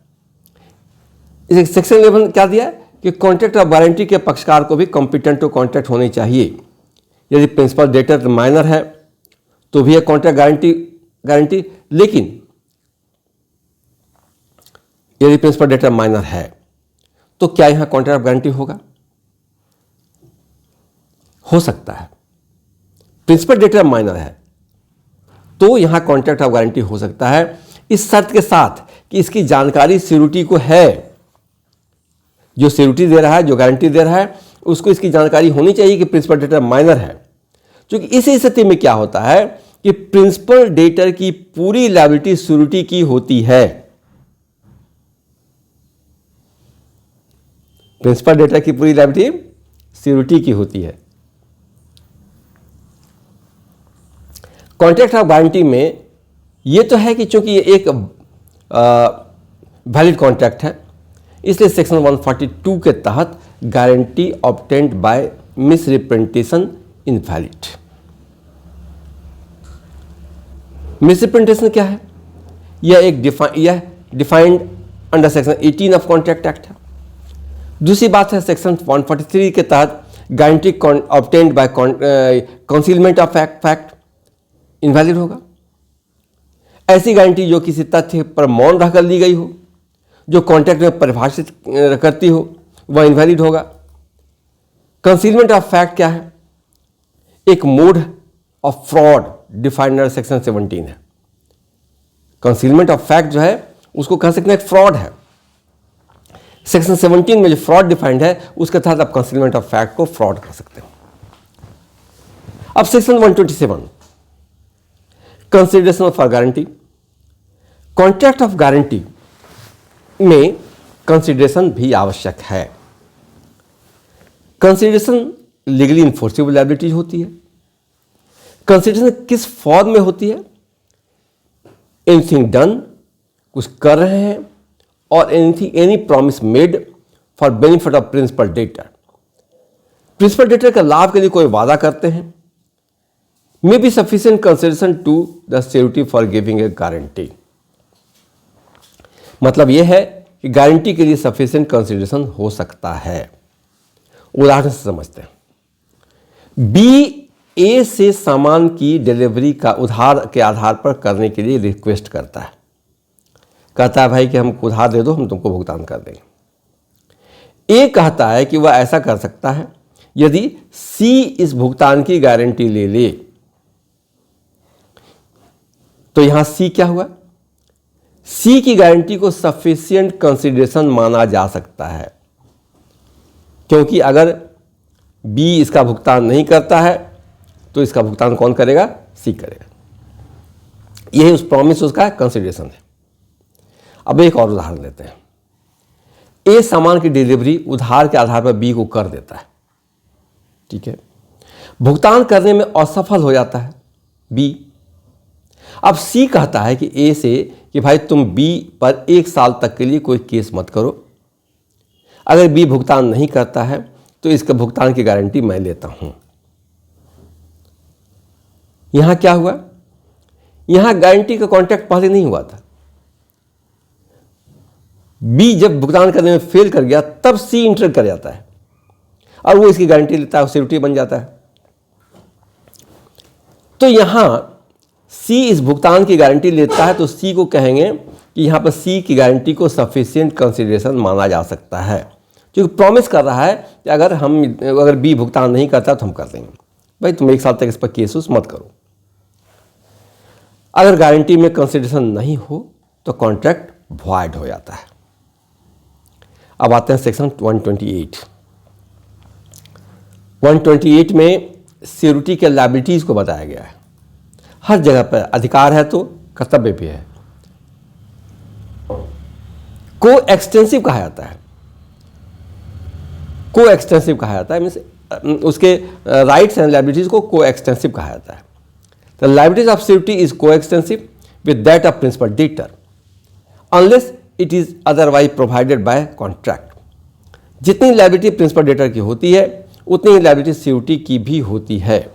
सेक्शन 11 क्या दिया कि कॉन्ट्रैक्ट ऑफ गारंटी के पक्षकार को भी कॉम्पिटेंट टू कॉन्ट्रैक्ट होने चाहिए। यदि प्रिंसिपल डेटर माइनर है तो भी एक कॉन्ट्रैक्ट गारंटी, लेकिन यदि प्रिंसिपल डेटर माइनर है तो क्या यहां कॉन्ट्रैक्ट ऑफ गारंटी होगा? हो सकता है। प्रिंसिपल डेटर माइनर है तो यहां कॉन्ट्रैक्ट ऑफ गारंटी हो सकता है, इस शर्त के साथ कि इसकी जानकारी श्योरिटी को है। जो श्योरिटी दे रहा है, जो गारंटी दे रहा है, उसको इसकी जानकारी होनी चाहिए कि प्रिंसिपल डेटर माइनर है। क्योंकि इस स्थिति में क्या होता है कि प्रिंसिपल डेटर की पूरी लायबिलिटी श्योरिटी की होती है। प्रिंसिपल डेटर की पूरी लायबिलिटी श्योरिटी की होती है। कॉन्ट्रैक्ट ऑफ गारंटी में यह तो है कि चूंकि ये एक वैलिड कॉन्ट्रैक्ट है, इसलिए सेक्शन 142 के तहत guarantee obtained by misrepresentation invalid. Misrepresentation क्या है? यह defined under section 18 of contract act है। दूसरी बात है सेक्शन 143 के तहत guarantee obtained by concealment of fact invalid होगा। ऐसी गारंटी जो किसी तथ्य पर मौन रहकर ली गई हो, जो कॉन्ट्रैक्ट में परिभाषित करती हो, वह इनवैलिड होगा। कंसीलमेंट ऑफ फैक्ट क्या है? एक mode of fraud defined under section 17 है। कंसीलमेंट ऑफ फैक्ट जो है उसको कह सकते हैं एक फ्रॉड है। सेक्शन 17 में जो फ्रॉड डिफाइंड है उसके तहत आप कंसीलमेंट ऑफ फैक्ट को फ्रॉड कर सकते हो। अब section 127 consideration for guarantee. Contract of guarantee में कंसिडरेशन भी आवश्यक है। कंसिडरेशन लीगली इन्फोर्सेबल लायबिलिटीज होती है। कंसिडरेशन किस फॉर्म में होती है? एनीथिंग डन, कुछ कर रहे हैं, और any promise made for benefit of principal debtor. Principal debtor के लाभ के लिए कोई वादा करते हैं। May be sufficient consideration to the security for giving a guarantee. मतलब यह है कि गारंटी के लिए सफिशिएंट कंसिडरेशन हो सकता है। उदाहरण से समझते हैं। बी ए से सामान की डिलीवरी का उधार के आधार पर करने के लिए रिक्वेस्ट करता है। कहता है भाई कि हमको उधार दे दो, हम तुमको भुगतान कर देंगे। ए कहता है कि वह ऐसा कर सकता है यदि सी इस भुगतान की गारंटी ले ले। तो यहां सी क्या हुआ? सी की गारंटी को सफिशिएंट कंसिडरेशन माना जा सकता है, क्योंकि अगर बी इसका भुगतान नहीं करता है तो इसका भुगतान कौन करेगा? सी करेगा। यही उस प्रॉमिस उसका कंसिडरेशन है। अब एक और उदाहरण लेते हैं। ए सामान की डिलीवरी उधार के आधार पर बी को कर देता है, ठीक है। भुगतान करने में असफल हो जाता है बी। अब सी कहता है कि ए से कि भाई तुम बी पर 1 साल तक के लिए कोई केस मत करो। अगर बी भुगतान नहीं करता है तो इसके भुगतान की गारंटी मैं लेता हूं। यहां क्या हुआ? यहां गारंटी का कॉन्ट्रैक्ट पहले नहीं हुआ था। बी जब भुगतान करने में फेल कर गया तब सी इंटर कर जाता है और वो इसकी गारंटी लेता है, सिक्योरिटी बन जाता है। तो यहां सी इस भुगतान की गारंटी लेता है तो सी को कहेंगे कि यहां पर सी की गारंटी को सफिशिएंट कंसिडरेशन माना जा सकता है, क्योंकि प्रॉमिस कर रहा है कि अगर बी भुगतान नहीं करता तो हम कर देंगे। भाई तुम 1 साल तक इस पर केस मत करो। अगर गारंटी में कंसिडरेशन नहीं हो तो कॉन्ट्रैक्ट वॉइड हो जाता है। अब आते हैं सेक्शन 128। 128 में सिक्योरिटी के लायबिलिटीज को बताया गया है। हर जगह पर अधिकार है तो कर्तव्य भी है। को एक्सटेंसिव कहा जाता है। को एक्सटेंसिव कहा जाता है, मीन्स उसके राइट्स एंड लायबिलिटीज को को एक्सटेंसिव कहा जाता है। The liabilities of security is coextensive with that of principal debtor unless it is otherwise provided by contract. जितनी लायबिलिटी प्रिंसिपल डेटर की होती है उतनी ही लायबिलिटी सिक्योरिटी की भी होती है,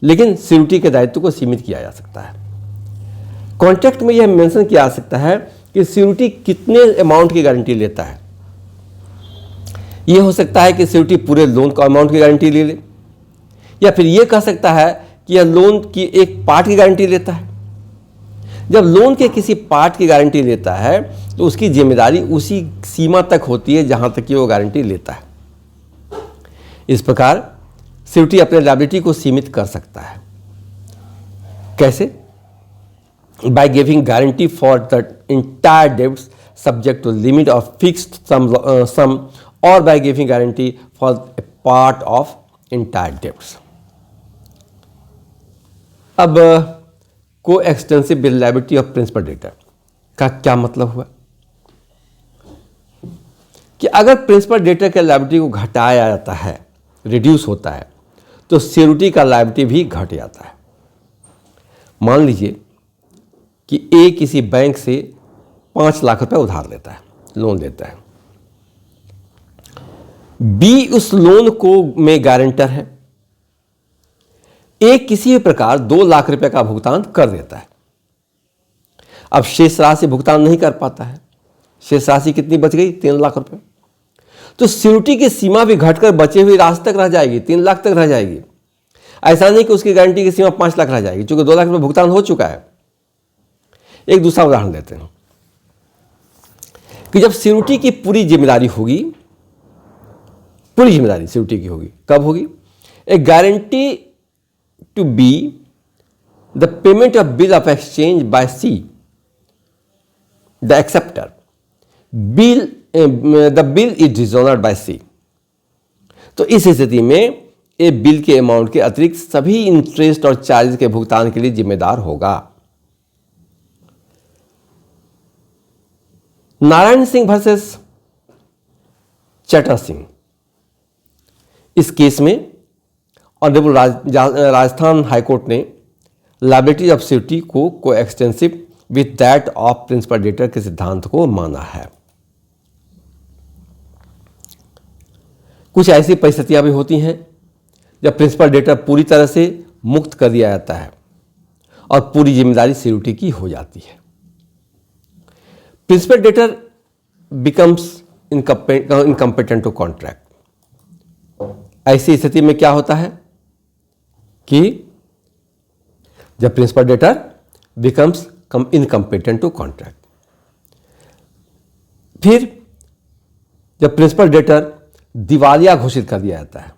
लेकिन सिक्योरिटी के दायित्व को सीमित किया जा सकता है। कॉन्ट्रैक्ट में यह मेंशन किया जा सकता है कि सिक्योरिटी कितने अमाउंट की गारंटी लेता है। यह हो सकता है कि सिक्योरिटी पूरे लोन का अमाउंट की गारंटी ले ले, या फिर यह कह सकता है कि यह लोन की एक पार्ट की गारंटी लेता है। जब लोन के किसी पार्ट की गारंटी लेता है तो उसकी जिम्मेदारी उसी सीमा तक होती है जहां तक कि वो गारंटी लेता है। इस प्रकार सिक्योरिटी अपने लायबिलिटी को सीमित कर सकता है। कैसे? By giving guarantee for the entire debts subject to limit of fixed sum और by giving guarantee for a part of entire debts. अब coextensive with liability of principal debtor का क्या मतलब हुआ? कि अगर प्रिंसिपल डेटर के लायबिलिटी को घटाया जाता है, रिड्यूस होता है, तो सिक्योरिटी का लायबिलिटी भी घट जाता है। मान लीजिए कि ए किसी बैंक से 5 लाख रुपए उधार लेता है, लोन लेता है। बी उस लोन को में गारंटर है। ए किसी भी प्रकार 2 लाख रुपए का भुगतान कर देता है। अब शेष राशि भुगतान नहीं कर पाता है शेष राशि कितनी बच गई? 3 लाख रुपए। तो सिक्योरिटी की सीमा भी घटकर बचे हुई राशि तक रह जाएगी, 3 लाख तक रह जाएगी। ऐसा नहीं कि उसकी गारंटी की सीमा 5 लाख रह जाएगी, क्योंकि 2 लाख रुपए भुगतान हो चुका है। एक दूसरा उदाहरण देते हैं कि जब सिक्योरिटी की पूरी जिम्मेदारी होगी, पूरी जिम्मेदारी सिक्योरिटी की होगी, कब होगी? A guarantee to B the payment of bill of exchange by C the acceptor, bill the bill is dishonoured by C. तो इस स्थिति में ए बिल के अमाउंट के अतिरिक्त सभी इंटरेस्ट और चार्ज के भुगतान के लिए जिम्मेदार होगा। नारायण सिंह वर्सेस चटर सिंह, इस केस में ऑनरेबल राजस्थान हाईकोर्ट ने लायबिलिटी ऑफ सिक्योरिटी को coextensive with that of principal debtor के सिद्धांत को माना है। कुछ ऐसी परिस्थितियां भी होती हैं जब प्रिंसिपल डेटर पूरी तरह से मुक्त कर दिया जाता है और पूरी जिम्मेदारी सिक्योरिटी की हो जाती है। Principal debtor becomes incompetent to contract. ऐसी स्थिति में क्या होता है कि जब principal debtor becomes incompetent to contract, फिर जब प्रिंसिपल डेटर दिवालिया घोषित कर दिया जाता है,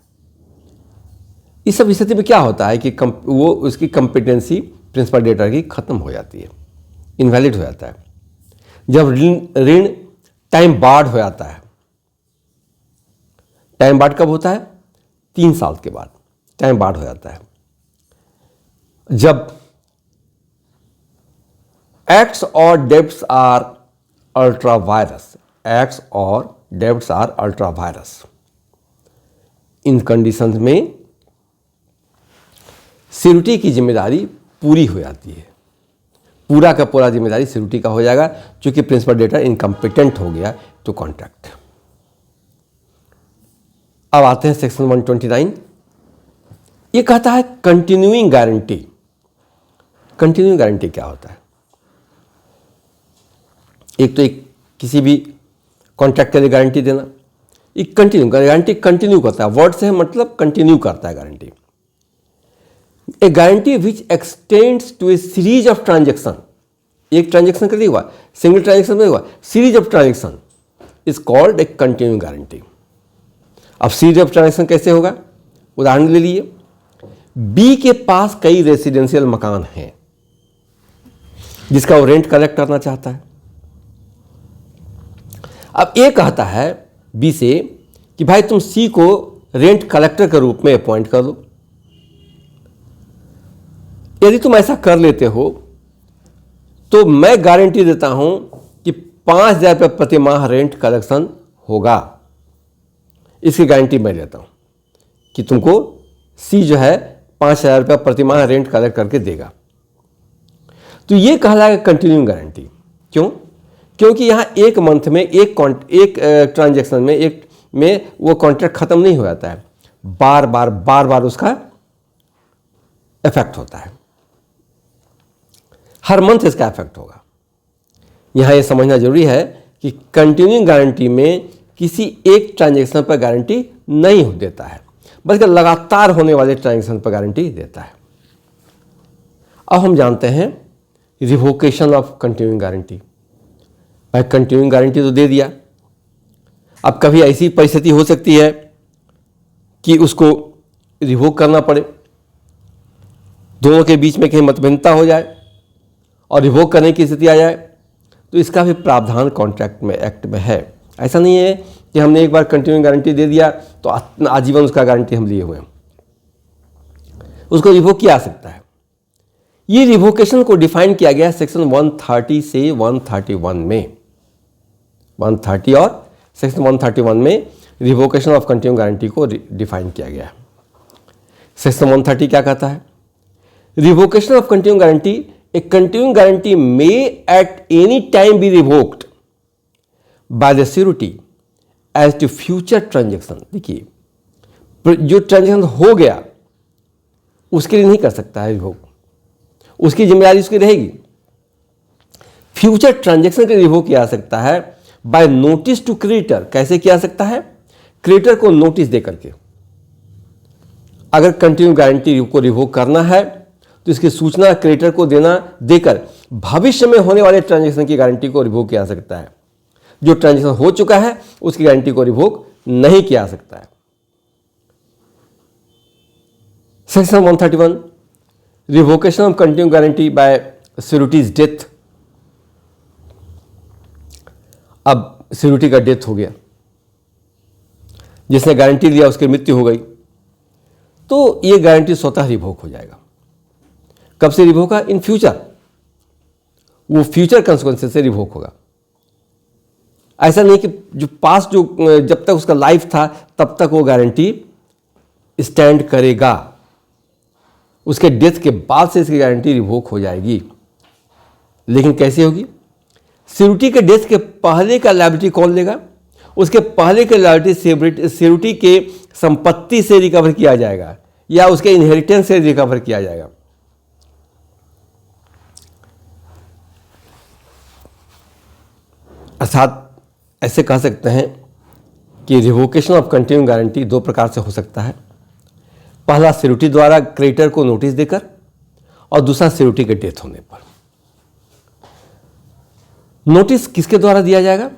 इस सब स्थिति में क्या होता है कि वो उसकी कंपिटेंसी प्रिंसिपल डेटर की खत्म हो जाती है, इनवैलिड हो जाता है। जब ऋण टाइम बार्ड हो जाता है, टाइम बार्ड कब होता है? 3 साल के बाद टाइम बार्ड हो जाता है। जब एक्ट्स और debts are ultra vires, acts और डेब्ट्स आर अल्ट्रा वायरस, इन कंडीशंस में सिक्योरिटी की जिम्मेदारी पूरी हो जाती है। पूरा का पूरा जिम्मेदारी सिक्योरिटी का हो जाएगा, क्योंकि प्रिंसिपल डेटर इनकम्पिटेंट हो गया टू कॉन्ट्रैक्ट। अब आते हैं सेक्शन 129। ये कहता है कंटिन्यूइंग गारंटी। कंटिन्यूइंग गारंटी क्या होता है? एक तो एक किसी भी कॉन्ट्रैक्ट के लिए गारंटी देना, एक कंटिन्यू गारंटी कंटिन्यू करता है, वर्ड से मतलब कंटिन्यू करता है guarantee. A guarantee which extends to a series of transaction, एक ट्रांजेक्शन कर हुआ, सिंगल ट्रांजेक्शन नहीं हुआ, series of transaction is called a continuing guarantee. अब सीरीज ऑफ ट्रांजेक्शन कैसे होगा? उदाहरण ले लिए, बी के पास कई रेसिडेंशियल मकान हैं जिसका वो रेंट कलेक्ट करना चाहता है। अब ए कहता है बी से कि भाई तुम सी को रेंट कलेक्टर के रूप में अपॉइंट कर लो। यदि तुम ऐसा कर लेते हो तो मैं गारंटी देता हूं कि 5,000 रुपये प्रति माह रेंट कलेक्शन होगा। इसकी गारंटी मैं देता हूं कि तुमको सी जो है 5,000 रुपये प्रति माह रेंट कलेक्ट करके देगा। तो ये कहलाएगा कंटिन्यूइंग गारंटी। क्यों? क्योंकि यहां एक मंथ में एक ट्रांजेक्शन में वो कॉन्ट्रैक्ट खत्म नहीं हो जाता है, बार बार उसका इफेक्ट होता है, हर मंथ इसका इफेक्ट होगा। यहां यह समझना जरूरी है कि कंटिन्यूइंग गारंटी में किसी एक ट्रांजेक्शन पर गारंटी नहीं देता है, बल्कि लगातार होने वाले ट्रांजेक्शन पर गारंटी देता है। अब हम जानते हैं रिवोकेशन ऑफ कंटिन्यूइंग गारंटी। भाई कंटिन्यूइंग गारंटी तो दे दिया, अब कभी ऐसी परिस्थिति हो सकती है कि उसको रिवोक करना पड़े, दोनों के बीच में कहीं मतभेदता हो जाए और रिवोक करने की स्थिति आ जाए, तो इसका भी प्रावधान कॉन्ट्रैक्ट में, एक्ट में है। ऐसा नहीं है कि हमने एक बार कंटिन्यूइंग गारंटी दे दिया तो आजीवन उसका गारंटी हम लिए हुए हैं, उसको रिवोक किया जा सकता है। ये रिवोकेशन को डिफाइन किया गया सेक्शन 130 से 131 में। 130 और सेक्शन 131 में रिवोकेशन ऑफ कंटिन्यूइंग गारंटी को डिफाइन किया गया है। सेक्शन 130 क्या कहता है? Revocation of continuing guarantee, a continuing guarantee may at any time be revoked by the security as to future transaction. देखिए, जो ट्रांजेक्शन हो गया उसके लिए नहीं कर सकता है रिवोक, उसकी जिम्मेदारी उसकी रहेगी। फ्यूचर ट्रांजेक्शन के लिए रिवोक किया जा सकता है बाय नोटिस टू क्रेडिटर। कैसे किया जा सकता है? क्रेडिटर को नोटिस दे करके। अगर कंटिन्यू गारंटी को रिवोक करना है तो इसकी सूचना क्रेडिटर को देकर भविष्य में होने वाले ट्रांजैक्शन की गारंटी को रिवोक किया जा सकता है। जो ट्रांजैक्शन हो चुका है उसकी गारंटी को रिवोक नहीं किया जा सकता है। Section 131, revocation of continue guarantee bye securities death. अब सिक्योरिटी का डेथ हो गया, जिसने गारंटी दिया उसकी मृत्यु हो गई, तो ये गारंटी स्वतः रिवोक हो जाएगा। कब से रिवोक होगा? इन फ्यूचर, वो फ्यूचर कंसिक्वेंसेस से रिवोक होगा। ऐसा नहीं कि जो पास्ट जब तक उसका लाइफ था तब तक वो गारंटी स्टैंड करेगा, उसके डेथ के बाद से इसकी गारंटी रिवोक हो जाएगी। लेकिन कैसे होगी? सिक्योरिटी के डेथ के पहले का लायबिलिटी कौन लेगा? उसके पहले के लायबिलिटी सिक्योरिटी के संपत्ति से रिकवर किया जाएगा या उसके इनहेरिटेंस से रिकवर किया जाएगा। अर्थात ऐसे कह सकते हैं कि रिवोकेशन ऑफ कंटिन्यू गारंटी दो प्रकार से हो सकता है। पहला सिक्योरिटी द्वारा क्रेडिटर को नोटिस देकर, और दूसरा सिक्योरिटी के डेथ होने पर। नोटिस किसके द्वारा दिया जाएगा?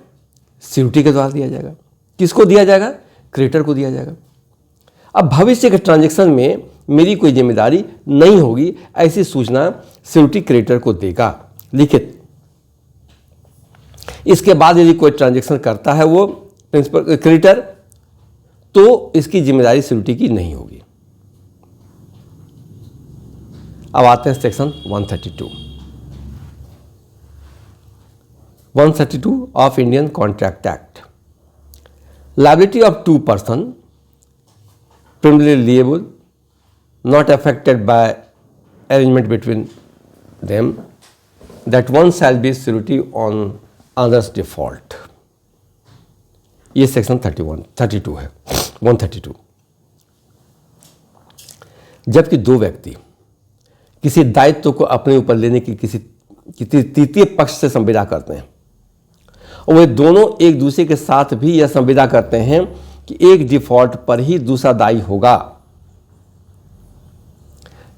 सिक्योरिटी के द्वारा दिया जाएगा। किसको दिया जाएगा? क्रेडिटर को दिया जाएगा। अब भविष्य के ट्रांजैक्शन में मेरी कोई जिम्मेदारी नहीं होगी, ऐसी सूचना सिक्योरिटी क्रेडिटर को देगा लिखित। इसके बाद यदि कोई ट्रांजैक्शन करता है वो प्रिंसिपल क्रेडिटर, तो इसकी जिम्मेदारी सिक्योरिटी की नहीं होगी। अब आते हैं section 132 of Indian contract act. Liability of two person primarily liable not affected by arrangement between them, that one shall be surety on others default। ये सेक्शन 32 है 132। जबकि दो व्यक्ति किसी दायित्व को अपने ऊपर लेने की किसी तृतीय पक्ष से संविदा करते हैं, और वे दोनों एक दूसरे के साथ भी यह संविदा करते हैं कि एक डिफॉल्ट पर ही दूसरा दायी होगा।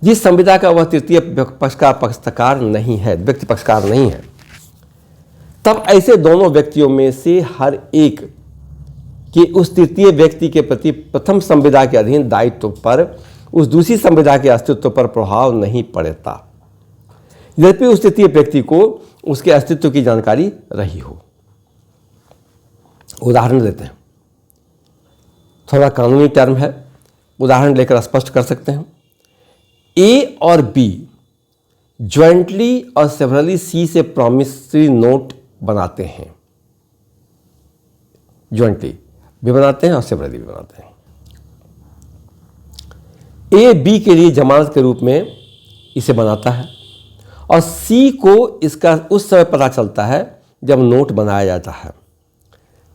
जिस संविदा का वह तृतीय पक्ष का पक्षकार नहीं है, व्यक्ति पक्षकार नहीं है, तब ऐसे दोनों व्यक्तियों में से हर एक के उस तृतीय व्यक्ति के प्रति प्रथम संविदा के अधीन दायित्व पर उस दूसरी संविदा के अस्तित्व पर प्रभाव नहीं पड़ता, यद्यपि उस तृतीय व्यक्ति को उसके अस्तित्व की जानकारी रही हो। उदाहरण देते हैं, थोड़ा कानूनी टर्म है, उदाहरण लेकर स्पष्ट कर सकते हैं। ए और बी ज्वाइंटली और सेवरली सी से प्रॉमिसरी नोट बनाते हैं। ज्वाइंटली भी बनाते हैं और सेवरली भी बनाते हैं। ए बी के लिए जमानत के रूप में इसे बनाता है, और सी को इसका उस समय पता चलता है जब नोट बनाया जाता है।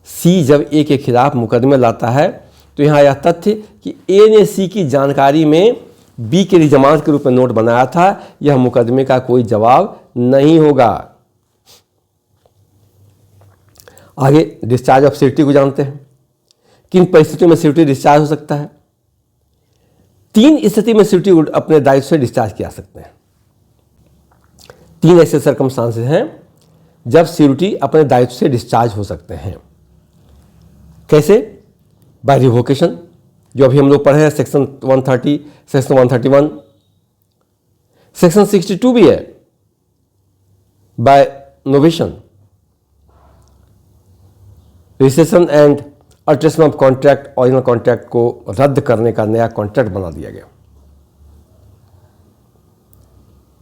सी जब ए के खिलाफ मुकदमे लाता है तो यहाँ यह तथ्य कि ए ने सी की जानकारी में बी के लिए जमानत के रूप में नोट बनाया था, यह मुकदमे का कोई जवाब नहीं होगा। आगे डिस्चार्ज ऑफ सिक्योरिटी को जानते हैं। किन परिस्थितियों में सिक्योरिटी डिस्चार्ज हो सकता है? 3 स्थिति में सिक्योरिटी अपने दायित्व से डिस्चार्ज किया सकते हैं। 3 ऐसे सर्कमस्टांसेस हैं जब सिक्योरिटी अपने दायित्व से डिस्चार्ज हो सकते हैं। कैसे? बाय रिवोकेशन, जो अभी हम लोग पढ़े हैं, सेक्शन 130, सेक्शन 131। सेक्शन 62 भी है, by novation, rescission and alteration of contract, original contract को रद्द करने का नया कॉन्ट्रैक्ट बना दिया गया।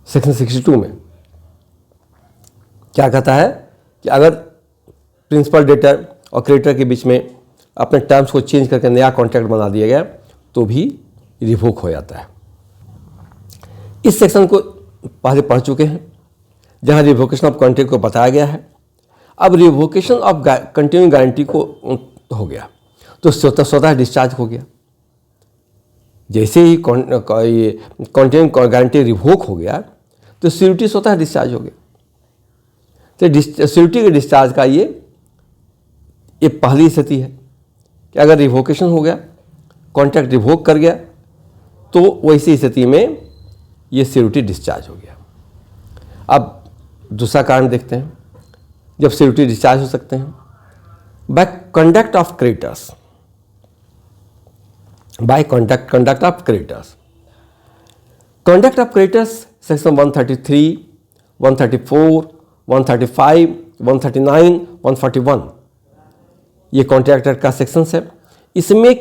सेक्शन 62 में क्या कहता है कि अगर प्रिंसिपल डेटर और क्रेडिटर के बीच में अपने टर्म्स को चेंज करके नया कॉन्ट्रैक्ट बना दिया गया तो भी रिवोक हो जाता है। इस सेक्शन को पहले पढ़ चुके हैं, जहां रिवोकेशन ऑफ कॉन्ट्रैक्ट को बताया गया है। अब रिवोकेशन ऑफ कंटिन्यू गारंटी को हो गया तो स्वतः डिस्चार्ज हो गया। जैसे ही कंटिन्यू गारंटी रिवोक हो गया तो सिक्योरिटी स्वतः डिस्चार्ज हो गया। तो सिक्योरिटी के डिस्चार्ज का ये ये पहली स्थिति है कि अगर रिवोकेशन हो गया, कॉन्ट्रैक्ट रिवोक कर गया, तो वैसी स्थिति में ये सिक्योरिटी डिस्चार्ज हो गया। अब दूसरा कारण देखते हैं जब सिक्योरिटी डिस्चार्ज हो सकते हैं। By conduct of creditors, by conduct of creditors. Conduct of creditors section 133, 134, 135, 139, 141 ये कॉन्ट्रैक्ट एक्ट का सेक्शंस है। इसमें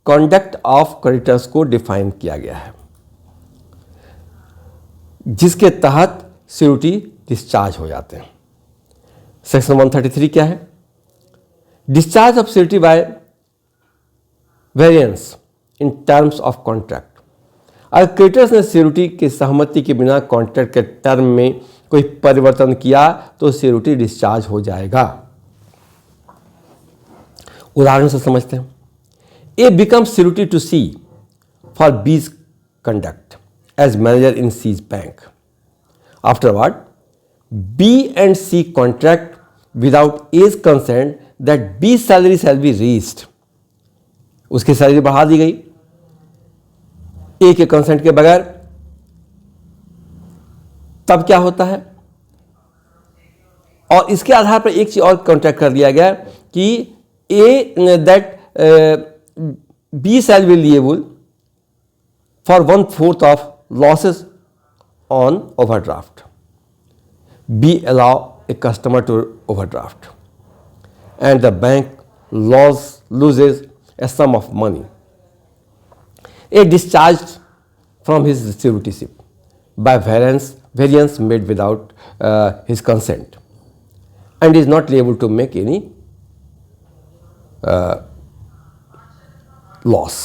कंडक्ट ऑफ क्रेडिटर्स को डिफाइन किया गया है, जिसके तहत सिक्योरिटी डिस्चार्ज हो जाते हैं। सेक्शन 133 क्या है? Discharge of security bye variance in terms of contract. अगर क्रेडिटर्स ने सिक्योरिटी की सहमति के बिना कॉन्ट्रैक्ट के टर्म में कोई परिवर्तन किया तो सिक्योरिटी डिस्चार्ज हो जाएगा। उदाहरण से समझते हैं। A becomes security to C for B's conduct as manager in C's bank. Afterward B and C contract without A's consent that B salary shall be raised. उसकी सैलरी बढ़ा दी गई ए के कंसेंट के बगैर। तब क्या होता है? और इसके आधार पर एक चीज और कॉन्ट्रैक्ट कर दिया गया कि A that B shall be liable for 1/4 of losses on overdraft. B allow a customer to overdraft and the bank loses a sum of money. A discharged from his receivership by variance made without his consent and is not liable to make any loss.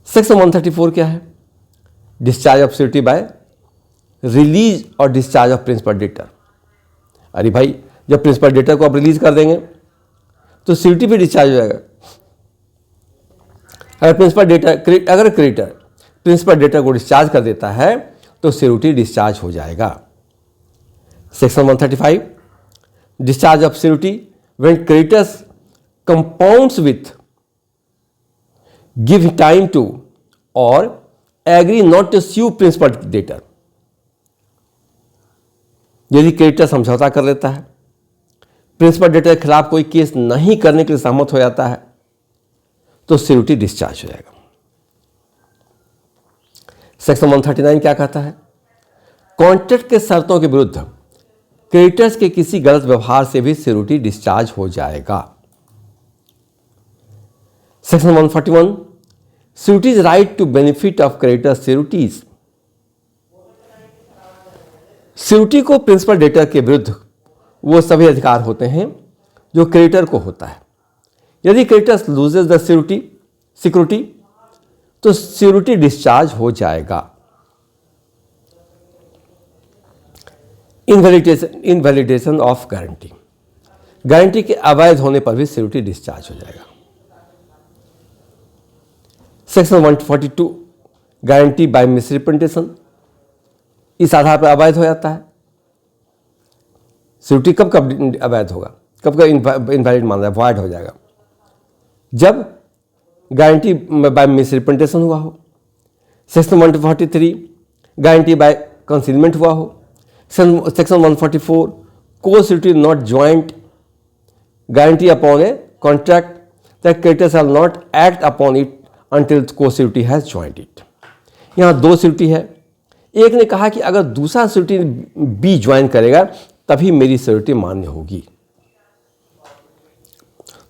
Section 134 क्या है? Discharge of security by release or discharge of principal debtor. अरे भाई, जब प्रिंसिपल डेटर को आप रिलीज कर देंगे तो सिक्योरिटी भी डिस्चार्ज हो जाएगा। अगर क्रेडिटर प्रिंसिपल डेटर को डिस्चार्ज कर देता है तो सिक्योरिटी डिस्चार्ज हो जाएगा। Section 135 discharge of security when creditors compounds with give time to और agree not to sue principal debtor. यदि क्रेडिटर समझौता कर लेता है, प्रिंसिपल डेटर के खिलाफ कोई केस नहीं करने के लिए सहमत हो जाता है, तो सिक्योरिटी डिस्चार्ज हो जाएगा। सेक्शन 139 क्या कहता है? कॉन्ट्रैक्ट के शर्तों के विरुद्ध क्रेडिटर्स के किसी गलत व्यवहार से भी सिक्योरिटी डिस्चार्ज हो जाएगा। Section 141 securities right to benefit of creditors securities. Security को प्रिंसिपल डेटर के विरुद्ध वो सभी अधिकार होते हैं जो क्रेडिटर को होता है। यदि क्रेडिटर लूजेस द सिक्योरिटी तो सिक्योरिटी डिस्चार्ज हो जाएगा। इनवैलिडेशन ऑफ गारंटी, गारंटी के अवैध होने पर भी सिक्योरिटी डिस्चार्ज हो जाएगा। सेक्शन 142 गारंटी बाय मिसरिप्रेजेंटेशन, इस आधार पर अवैध हो जाता है। सिक्योरिटी कब अवैध होगा, कब इनवैलिड मान रहा है, वॉइड हो जाएगा? जब गारंटी बाय मिसरिप्रेजेंटेशन हुआ हो। सेक्शन 143 गारंटी बाय कंसीलमेंट हुआ हो। सेक्शन 144 को security not joint guarantee upon a contract that creditor shall not act upon it until को सिक्योरिटी हैज ज्वाइंट इट। यहां दो सिक्योरिटी है। एक ने कहा कि अगर दूसरा सिक्योरिटी बी ज्वाइन करेगा तभी मेरी सिक्योरिटी मान्य होगी।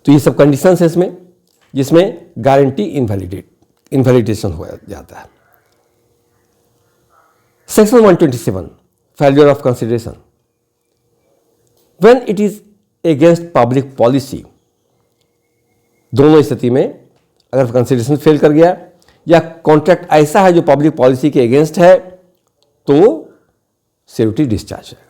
तो ये सब कंडीशंस है इसमें, जिसमें गारंटी इनवैलिडेशन हो जाता है। Section 127 failure of consideration when it is against public policy. दोनों स्थिति में अगर कंसिडरेशन फेल कर गया या कॉन्ट्रैक्ट ऐसा है जो पब्लिक पॉलिसी के अगेंस्ट है तो सिक्योरिटी डिस्चार्ज होगा।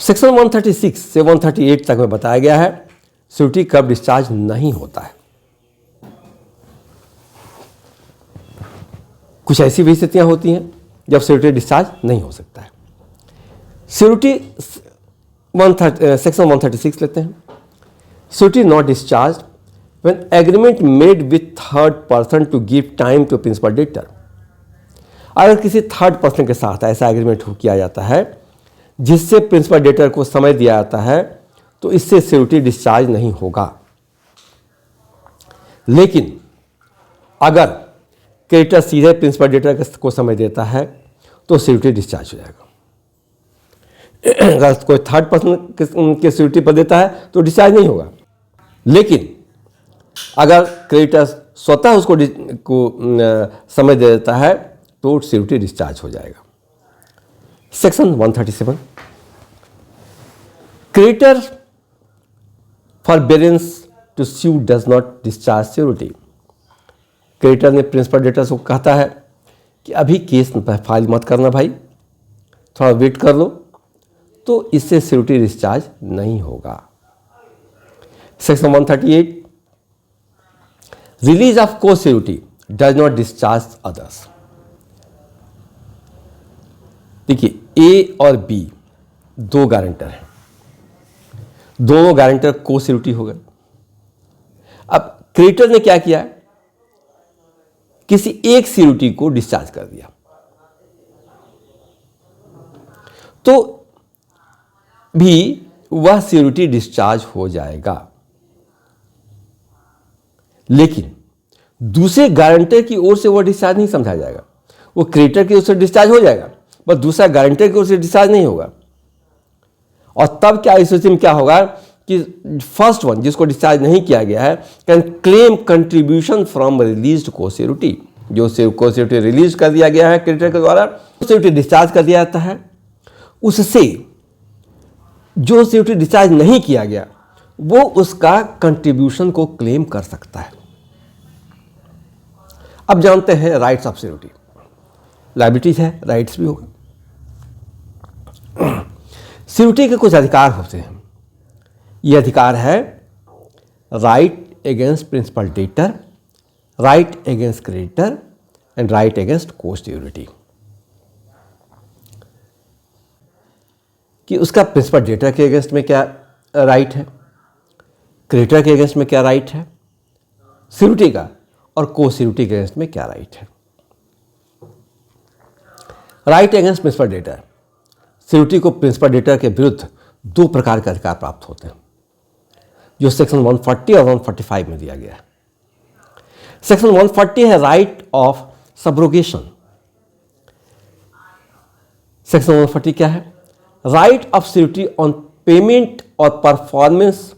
सेक्शन 136 से 138 तक में बताया गया है सिक्योरिटी कब डिस्चार्ज नहीं होता है। कुछ ऐसी भी स्थितियां होती हैं जब सिक्योरिटी डिस्चार्ज नहीं हो सकता है। सिक्योरिटी सेक्शन 136 लेते हैं। Security not discharge when agreement made with third person to give time to principal debtor. अगर किसी थर्ड पर्सन के साथ ऐसा एग्रीमेंट किया जाता है जिससे प्रिंसिपल डेटर को समय दिया जाता है, तो इससे सिक्योरिटी डिस्चार्ज नहीं होगा। लेकिन अगर क्रेडिटर सीधे प्रिंसिपल डेटर को समय देता है तो सिक्योरिटी डिस्चार्ज हो जाएगा। अगर कोई थर्ड पर्सन के सिक्योरिटी पर देता है तो डिस्चार्ज नहीं होगा, लेकिन अगर क्रेडिटर स्वतः उसको समय दे देता है तो सिक्योरिटी डिस्चार्ज हो जाएगा। Section 137, creditor forbearance to sue does not discharge security. Creditor ने प्रिंसिपल डेटर को कहता है कि अभी केस फाइल मत करना भाई, थोड़ा वेट कर लो, तो इससे सिक्योरिटी डिस्चार्ज नहीं होगा। सेक्शन 138, रिलीज ऑफ को security does not discharge others. देखिए, ए और बी दो गारंटर हैं, दोनों गारंटर को सिक्योरिटी हो गए। अब क्रेडिटर ने क्या किया, किसी एक सिक्योरिटी को डिस्चार्ज कर दिया, तो भी वह सिक्योरिटी डिस्चार्ज हो जाएगा। लेकिन दूसरे गारंटर की ओर से वह डिस्चार्ज नहीं समझा जाएगा। वो क्रेडिटर की ओर से डिस्चार्ज हो जाएगा, बस दूसरा गारंटर की ओर से डिस्चार्ज नहीं होगा। और तब क्या इस स्थिति में क्या होगा कि फर्स्ट वन जिसको डिस्चार्ज नहीं किया गया है can claim contribution from released को सिक्योरिटी। जो को सिक्योरिटी रिलीज कर दिया गया है क्रेडिटर के द्वारा, सिक्योरिटी डिस्चार्ज कर दिया जाता है, उससे जो सिक्योरिटी डिस्चार्ज नहीं किया गया वो उसका कंट्रीब्यूशन को क्लेम कर सकता है। अब जानते हैं राइट्स ऑफ सिक्योरिटी। लायबिलिटीज है, राइट्स भी होगा। सिक्योरिटी के कुछ अधिकार होते हैं। ये अधिकार है right against principal debtor, right against creditor and right against co security. कि उसका प्रिंसिपल डेटर के अगेंस्ट में क्या राइट है, क्रेडिटर के अगेंस्ट में क्या राइट है, सिक्योरिटी का और को सिक्योरिटी के अगेंस्ट में क्या राइट है। Right against principal debtor, security को प्रिंसिपल डेटर के विरुद्ध दो प्रकार के अधिकार प्राप्त होते हैं जो सेक्शन 140 और 145 में दिया गया है। सेक्शन 140 है राइट ऑफ सबरोगेशन। सेक्शन 140 क्या है, right of security on payment और performance.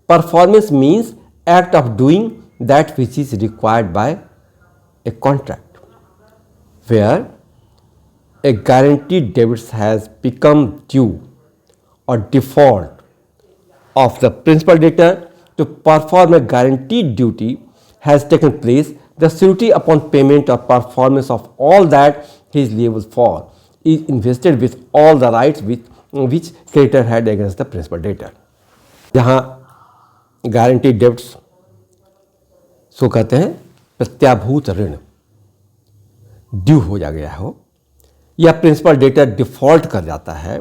Performance means act of doing that which is required by a contract where a guaranteed debit has become due or default of the principal debtor to perform a guaranteed duty has taken place, the security upon payment or performance of all that he is liable for is invested with all the rights which creditor had against the principal debtor. जहाँ guaranteed debts सो कहते हैं प्रत्याभूत ऋण ड्यू हो जा गया हो या प्रिंसिपल डेटर डिफॉल्ट कर जाता है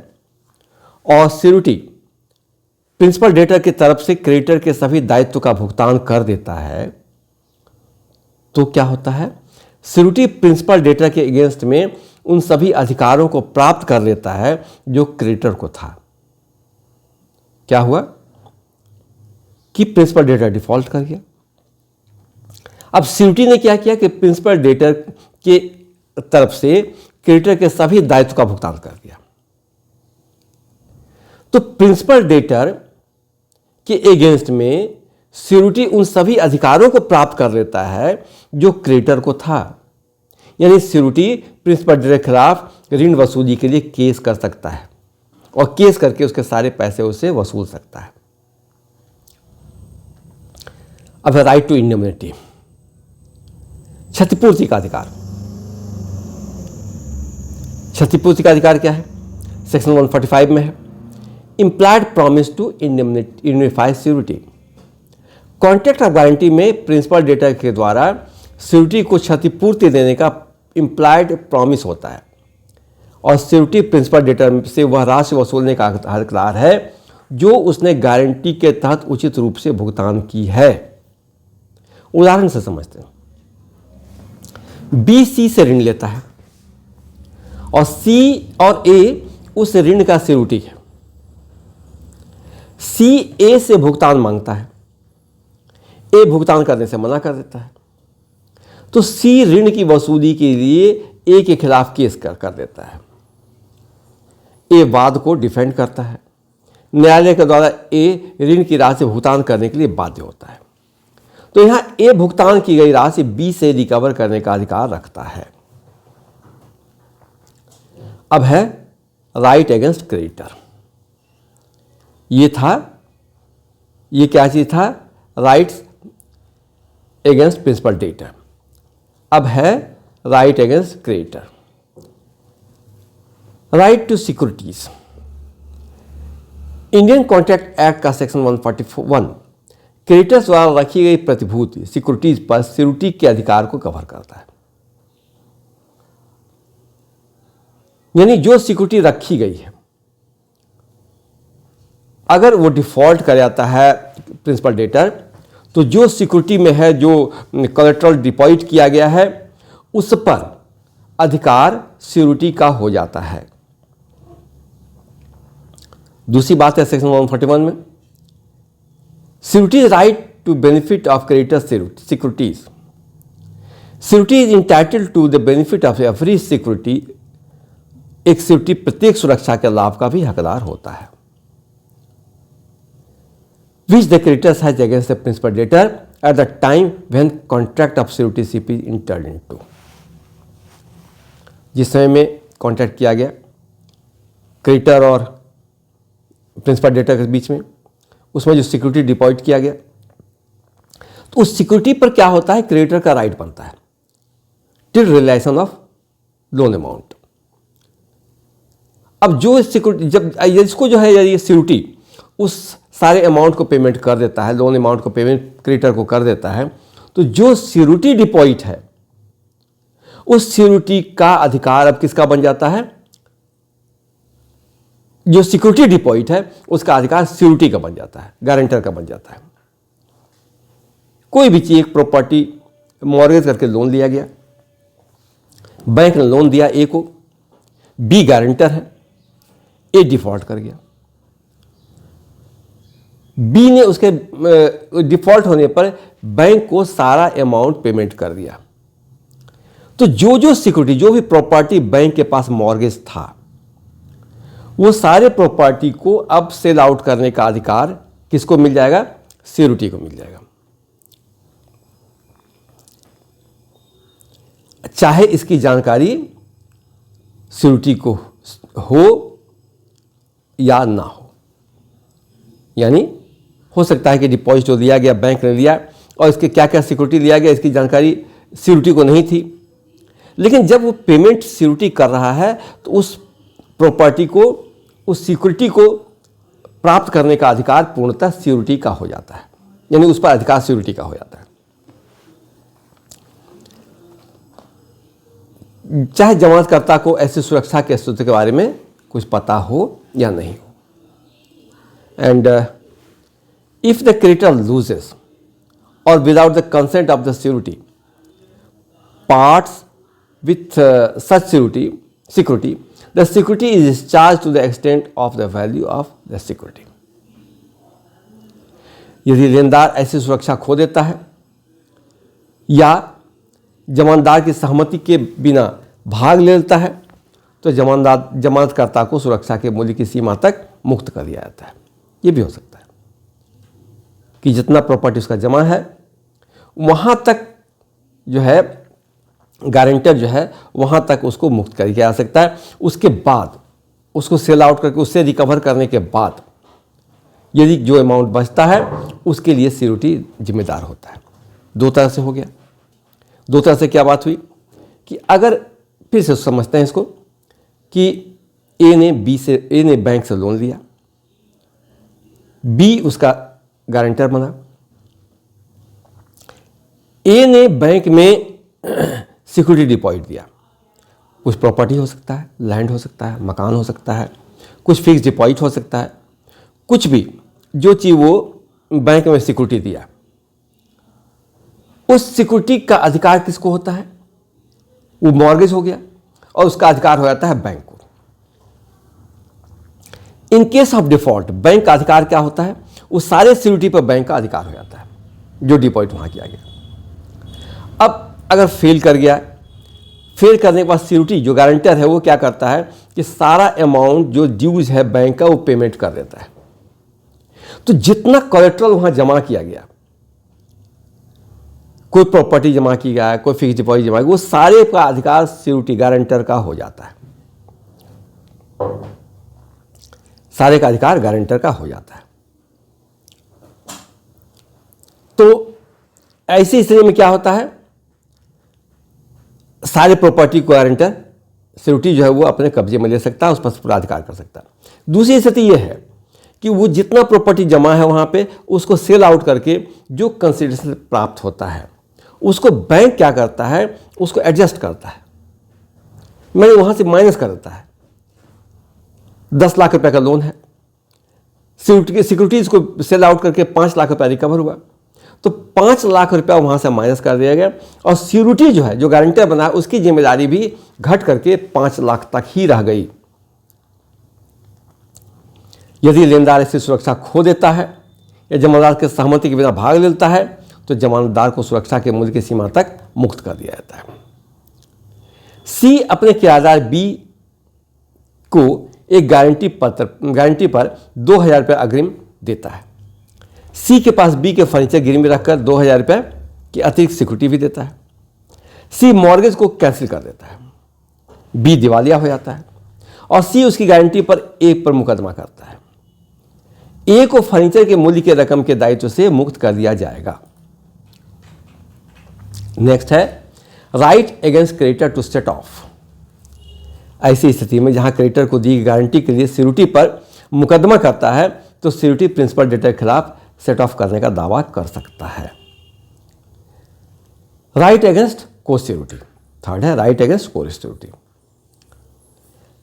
और सिक्योरिटी प्रिंसिपल डेटर की तरफ से क्रेडिटर के सभी दायित्व का भुगतान कर देता है, तो क्या होता है, सिक्योरिटी प्रिंसिपल डेटर के अगेंस्ट में उन सभी अधिकारों को प्राप्त कर लेता है जो क्रेडिटर को था। क्या हुआ कि प्रिंसिपल डेटर डिफॉल्ट कर गया। अब सिक्योरिटी ने क्या किया कि प्रिंसिपल डेटर के तरफ से क्रेडिटर के सभी दायित्व का भुगतान कर दिया। तो प्रिंसिपल डेटर के अगेंस्ट में सिक्योरिटी उन सभी अधिकारों को प्राप्त कर लेता है जो क्रेडिटर को था। यानी सिक्योरिटी प्रिंसिपल डेटर के खिलाफ ऋण वसूली के लिए केस कर सकता है और केस करके उसके सारे पैसे उसे वसूल सकता है। अब राइट टू इंडेमनिटी, क्षतिपूर्ति का अधिकार। क्षतिपूर्ति का अधिकार क्या है, सेक्शन 145 में है, implied promise to indemnify security. Contract of guarantee में प्रिंसिपल डेटर के द्वारा सिक्योरिटी को क्षतिपूर्ति देने का इम्प्लाइड प्रॉमिस होता है और सिक्योरिटी प्रिंसिपल डेटर से वह राशि वसूलने का हकदार है जो उसने गारंटी के तहत उचित रूप से भुगतान की है। उदाहरण से समझते हैं, बी सी से ऋण लेता है और सी और ए उस ऋण का सिक्योरिटी है। सी ए से भुगतान मांगता है, ए भुगतान करने से मना कर देता है, तो सी ऋण की वसूली के लिए ए के खिलाफ केस कर देता है। ए वाद को डिफेंड करता है, न्यायालय के द्वारा ए ऋण की राशि भुगतान करने के लिए बाध्य होता है। तो यहां ए भुगतान की गई राशि बी से रिकवर करने का अधिकार रखता है। अब है राइट अगेंस्ट क्रेडिटर। ये क्या चीज था? Rights against principal debtor. अब है right against creditor. Right to securities. Indian contract act का सेक्शन 141 क्रेडिटर्स द्वारा रखी गई प्रतिभूति सिक्योरिटीज पर सिक्योरिटी के अधिकार को कवर करता है। यानी जो सिक्योरिटी रखी गई है, अगर वो डिफॉल्ट कर जाता है प्रिंसिपल डेटर, तो जो सिक्योरिटी में है, जो कोलैटरल डिपॉजिट किया गया है, उस पर अधिकार सिक्योरिटी का हो जाता है। दूसरी बात है सेक्शन 141 में, security right to benefit of creditor securities. Security is entitled to the benefit of every security. एक सिक्योरिटी प्रत्येक सुरक्षा के लाभ का भी हकदार होता है। which the creditors has against the principal debtor at the time when contract of securityship is entered into। जिस समय में कॉन्ट्रैक्ट किया गया क्रेडिटर और प्रिंसिपल डेटर के बीच में, उसमें जो सिक्योरिटी डिपॉजिट किया गया, तो उस सिक्योरिटी पर क्या होता है? क्रेडिटर का राइट बनता है till realisation of loan amount. अब जो सिक्योरिटी, जब इसको जो है ये सिक्योरिटी उस सारे अमाउंट को पेमेंट कर देता है, लोन अमाउंट को पेमेंट क्रेडिटर को कर देता है, तो जो सिक्योरिटी डिपॉजिट है उस सिक्योरिटी का अधिकार अब किसका बन जाता है? जो सिक्योरिटी डिपॉजिट है उसका अधिकार सिक्योरिटी का बन जाता है, गारंटर का बन जाता है। कोई भी चीज, एक प्रॉपर्टी मॉर्गेज करके लोन लिया गया, बैंक ने लोन दिया ए को, बी गारंटर है, ए डिफॉल्ट कर गया, बी ने उसके डिफॉल्ट होने पर बैंक को सारा अमाउंट पेमेंट कर दिया। तो जो सिक्योरिटी, जो भी प्रॉपर्टी बैंक के पास मॉर्गेज था, वो सारे प्रॉपर्टी को अब सेल आउट करने का अधिकार किसको मिल जाएगा? सिक्योरिटी को मिल जाएगा, चाहे इसकी जानकारी सिक्योरिटी को हो या ना हो। यानी हो सकता है कि डिपॉजिट जो दिया गया बैंक ने लिया और इसके क्या क्या सिक्योरिटी लिया गया इसकी जानकारी सिक्योरिटी को नहीं थी, लेकिन जब वो पेमेंट सिक्योरिटी कर रहा है तो उस प्रॉपर्टी को, उस सिक्योरिटी को प्राप्त करने का अधिकार पूर्णतः सिक्योरिटी का हो जाता है, यानी उस पर अधिकार सिक्योरिटी का हो जाता है। चाहे जमानतकर्ता को ऐसी सुरक्षा के अस्तित्व के बारे में कुछ पता हो या नहीं हो। And if the creditor loses or without the consent of the security parts with such security, the security is discharged to the extent of the value of the security। यदि लेनदार ऐसी सुरक्षा खो देता है या जमानतदार की सहमति के बिना भाग ले लेता है, तो जमानतकर्ता को सुरक्षा के मूल्य की सीमा तक मुक्त कर दिया जाता है। ये भी हो सकता है कि जितना प्रॉपर्टी उसका जमा है वहाँ तक जो है गारंटर जो है वहाँ तक उसको मुक्त कर दिया जा सकता है। उसके बाद उसको सेल आउट करके उससे रिकवर करने के बाद यदि जो अमाउंट बचता है उसके लिए सिक्योरिटी जिम्मेदार होता है। दो तरह से हो गया। दो तरह से क्या बात हुई कि अगर फिर से समझते हैं इसको कि ए ने बैंक से लोन लिया, बी उसका गारंटर बना, ए ने बैंक में सिक्योरिटी डिपॉजिट दिया, कुछ प्रॉपर्टी हो सकता है, लैंड हो सकता है, मकान हो सकता है, कुछ फिक्स डिपॉजिट हो सकता है, कुछ भी जो चीज़ वो बैंक में सिक्योरिटी दिया, उस सिक्योरिटी का अधिकार किसको होता है? वो मॉर्गेज हो गया और उसका अधिकार हो जाता है बैंक को। इन केस ऑफ डिफॉल्ट बैंक का अधिकार क्या होता है? उस सारे सिक्योरिटी पर बैंक का अधिकार हो जाता है जो डिपॉजिट वहां किया गया। अब अगर फेल कर गया, फेल करने के बाद सिक्योरिटी जो गारंटर है वो क्या करता है कि सारा अमाउंट जो ड्यूज है बैंक का वो पेमेंट कर देता है। तो जितना कोलेट्रल वहां जमा किया गया, कोई प्रॉपर्टी जमा की गया है, कोई फिक्स डिपॉजिट जमा किया, वो सारे का अधिकार सिक्योरिटी गारंटर का हो जाता है। सारे का अधिकार गारंटर का हो जाता है। तो ऐसी स्थिति में क्या होता है? सारे प्रॉपर्टी को गारंटर सिक्योरिटी जो है वो अपने कब्जे में ले सकता है, उस पर पूरा अधिकार कर सकता है। दूसरी स्थिति यह है कि वो जितना प्रॉपर्टी जमा है वहां पे उसको सेल आउट करके जो कंसिडरेशन प्राप्त होता है उसको बैंक क्या करता है? उसको एडजस्ट करता है, मैंने वहां से माइनस कर देता है। 10 लाख रुपए का लोन है, सिक्योरिटीज को सेल आउट करके 5 लाख रुपया रिकवर हुआ, तो 5 लाख रुपया वहां से माइनस कर दिया गया और सिक्योरिटी जो है, जो गारंटर बना है, उसकी जिम्मेदारी भी घट करके 5 लाख तक ही रह गई। यदि लेनदार इससे सुरक्षा खो देता है या जमानतदार के सहमति के बिना भाग लेता है तो जमानतदार को सुरक्षा के मूल्य की सीमा तक मुक्त कर दिया जाता है। सी अपने किराएदार बी को एक गारंटी पर 2000 रुपये अग्रिम देता है। सी के पास बी के फर्नीचर गिरवी रखकर 2000 रुपये की अतिरिक्त सिक्योरिटी भी देता है। सी मॉर्गेज को कैंसिल कर देता है, बी दिवालिया हो जाता है और सी उसकी गारंटी पर ए पर मुकदमा करता है। ए को फर्नीचर के मूल्य के रकम के दायित्व से मुक्त कर दिया जाएगा। नेक्स्ट है right against creditor to set off. ऐसी स्थिति में जहां क्रेडिटर को दी गई गारंटी के लिए सिक्योरिटी पर मुकदमा करता है तो सिक्योरिटी प्रिंसिपल डेटर के खिलाफ सेट ऑफ करने का दावा कर सकता है। Right against co security. Third है right against co security.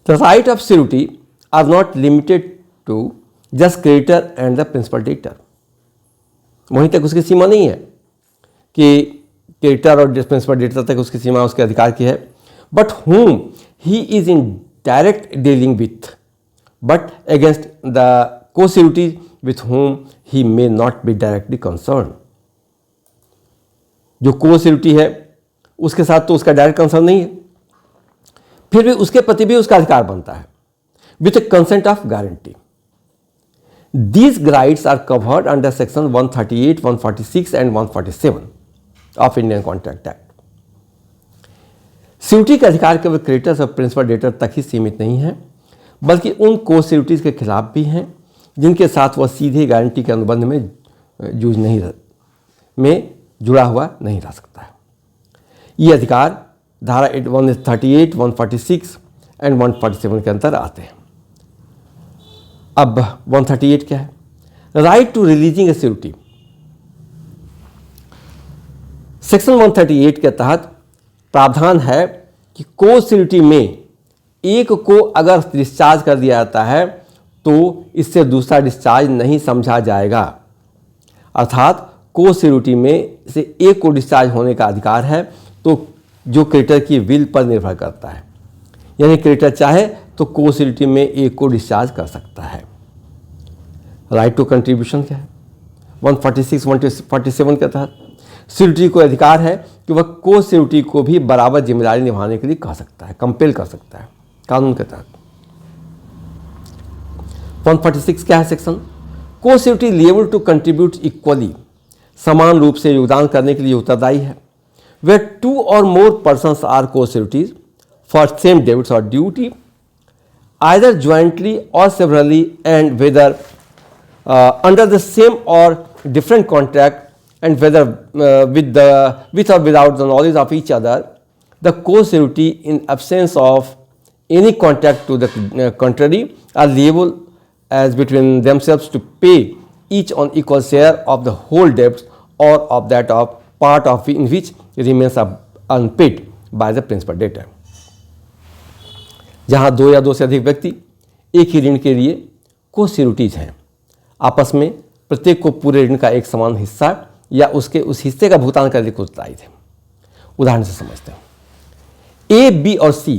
The right of security are not limited to just creditor and the principal debtor. वहीं तक उसकी सीमा नहीं है कि क्रेडिटर और प्रिंसिपल डेटर तक उसकी सीमा उसके अधिकार की है, but whom he is in direct dealing with, but against the co-security with whom he may not be directly concerned. जो co-security है उसके साथ तो उसका डायरेक्ट कंसर्न नहीं है, फिर भी उसके प्रति भी उसका अधिकार बनता है with a consent of guarantee. These rights are covered under section 138, 146 and 147 of Indian Contract Act. Security का अधिकार केवल क्रेडिटर्स और प्रिंसिपल डेटर तक ही सीमित नहीं है, बल्कि उन को सिक्योरिटीज के खिलाफ भी हैं जिनके साथ वह सीधे गारंटी के अनुबंध में जुड़ा हुआ नहीं रह सकता है। ये अधिकार धारा 138, 146 एंड 147 के अंतर आते हैं। अब 138 क्या है? Right to releasing a security. Section 138 के तहत प्रावधान है कि को सिक्योरिटी में एक को अगर डिस्चार्ज कर दिया जाता है तो इससे दूसरा डिस्चार्ज नहीं समझा जाएगा। अर्थात को सिक्योरिटी में से एक को डिस्चार्ज होने का अधिकार है तो जो क्रेडिटर की विल पर निर्भर करता है, यानी क्रेडिटर चाहे तो को सिक्योरिटी में एक को डिस्चार्ज कर सकता है। राइट टू कंट्रीब्यूशन क्या है? 146, 147 के तहत सिक्योरिटी को अधिकार है कि वह को सिक्योरिटी को भी बराबर जिम्मेदारी निभाने के लिए कह सकता है, कंपेल कर सकता है कानून के तहत। 146 क्या है सेक्शन? को security liable to contribute equally, समान रूप से योगदान करने के लिए उत्तरदायी है। वेयर 2 और more persons are co securities for same debits और ड्यूटी आइदर ज्वाइंटली और severally and whether under the same और different contract and whether with or without the knowledge of each other, the co-security in absence of any contact to the contrary are liable as between themselves to pay each on equal share of the whole debts or of that of part of in which remains unpaid by the principal debtor. जहां दो या दो से अधिक व्यक्ति एक ही ऋण के लिए को सिक्योरिटीज हैं, आपस में प्रत्येक को पूरे ऋण का एक समान हिस्सा या उसके उस हिस्से का भुगतान करने को उत्तरदायी थे। उदाहरण से समझते हैं। ए, बी और सी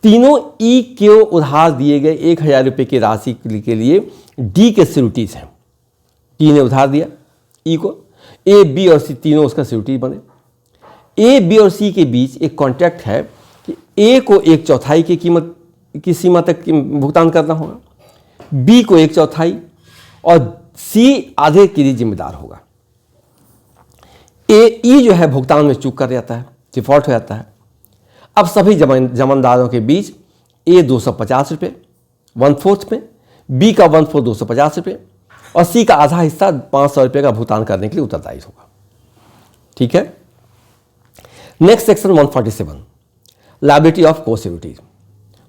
तीनों ई को उधार दिए गए 1000 रुपये की राशि के लिए डी के सिक्योरिटीज हैं। डी ने उधार दिया ई को, ए, बी और सी तीनों उसका सिक्योरिटी बने। ए, बी और सी के बीच एक कॉन्ट्रैक्ट है कि ए को 1/4 की कीमत की सीमा तक भुगतान करना होगा, बी को 1/4 और सी आधे के लिए जिम्मेदार होगा। ई जो है भुगतान में चूक कर जाता है, डिफॉल्ट हो जाता है। अब सभी जमानतदारों के बीच ए 250 रुपये 1/4 में, बी का 1/4 250 रुपये और सी का आधा हिस्सा 500 रुपये का भुगतान करने के लिए उत्तरदायी होगा। ठीक है। Next section 147, liability of co securities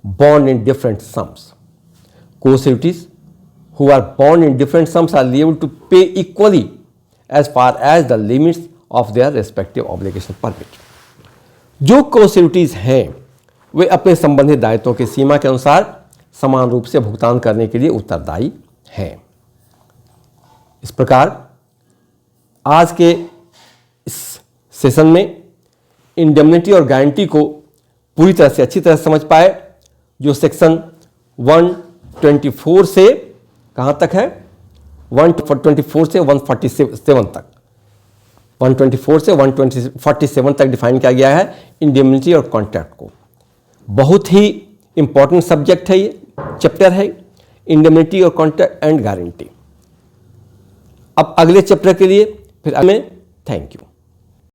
bound in different sums. Co securities who are bound in different sums are liable to pay equally as far as the limits of their respective obligations permit. जो को-सिक्योरिटीज हैं वे अपने संबंधित दायित्वों की सीमा के अनुसार समान रूप से भुगतान करने के लिए उत्तरदायी हैं। इस प्रकार आज के इस सेशन में इंडेमनिटी और गारंटी को पूरी तरह से अच्छी तरह समझ पाए, जो सेक्शन 124 से कहाँ तक है, 124 से 147 तक, 124 से 147 तक डिफाइन किया गया है इंडेमनिटी और कॉन्ट्रैक्ट को। बहुत ही इंपॉर्टेंट सब्जेक्ट है, ये चैप्टर है इंडेमनिटी और कॉन्ट्रैक्ट एंड गारंटी। अब अगले चैप्टर के लिए फिर हमें थैंक यू।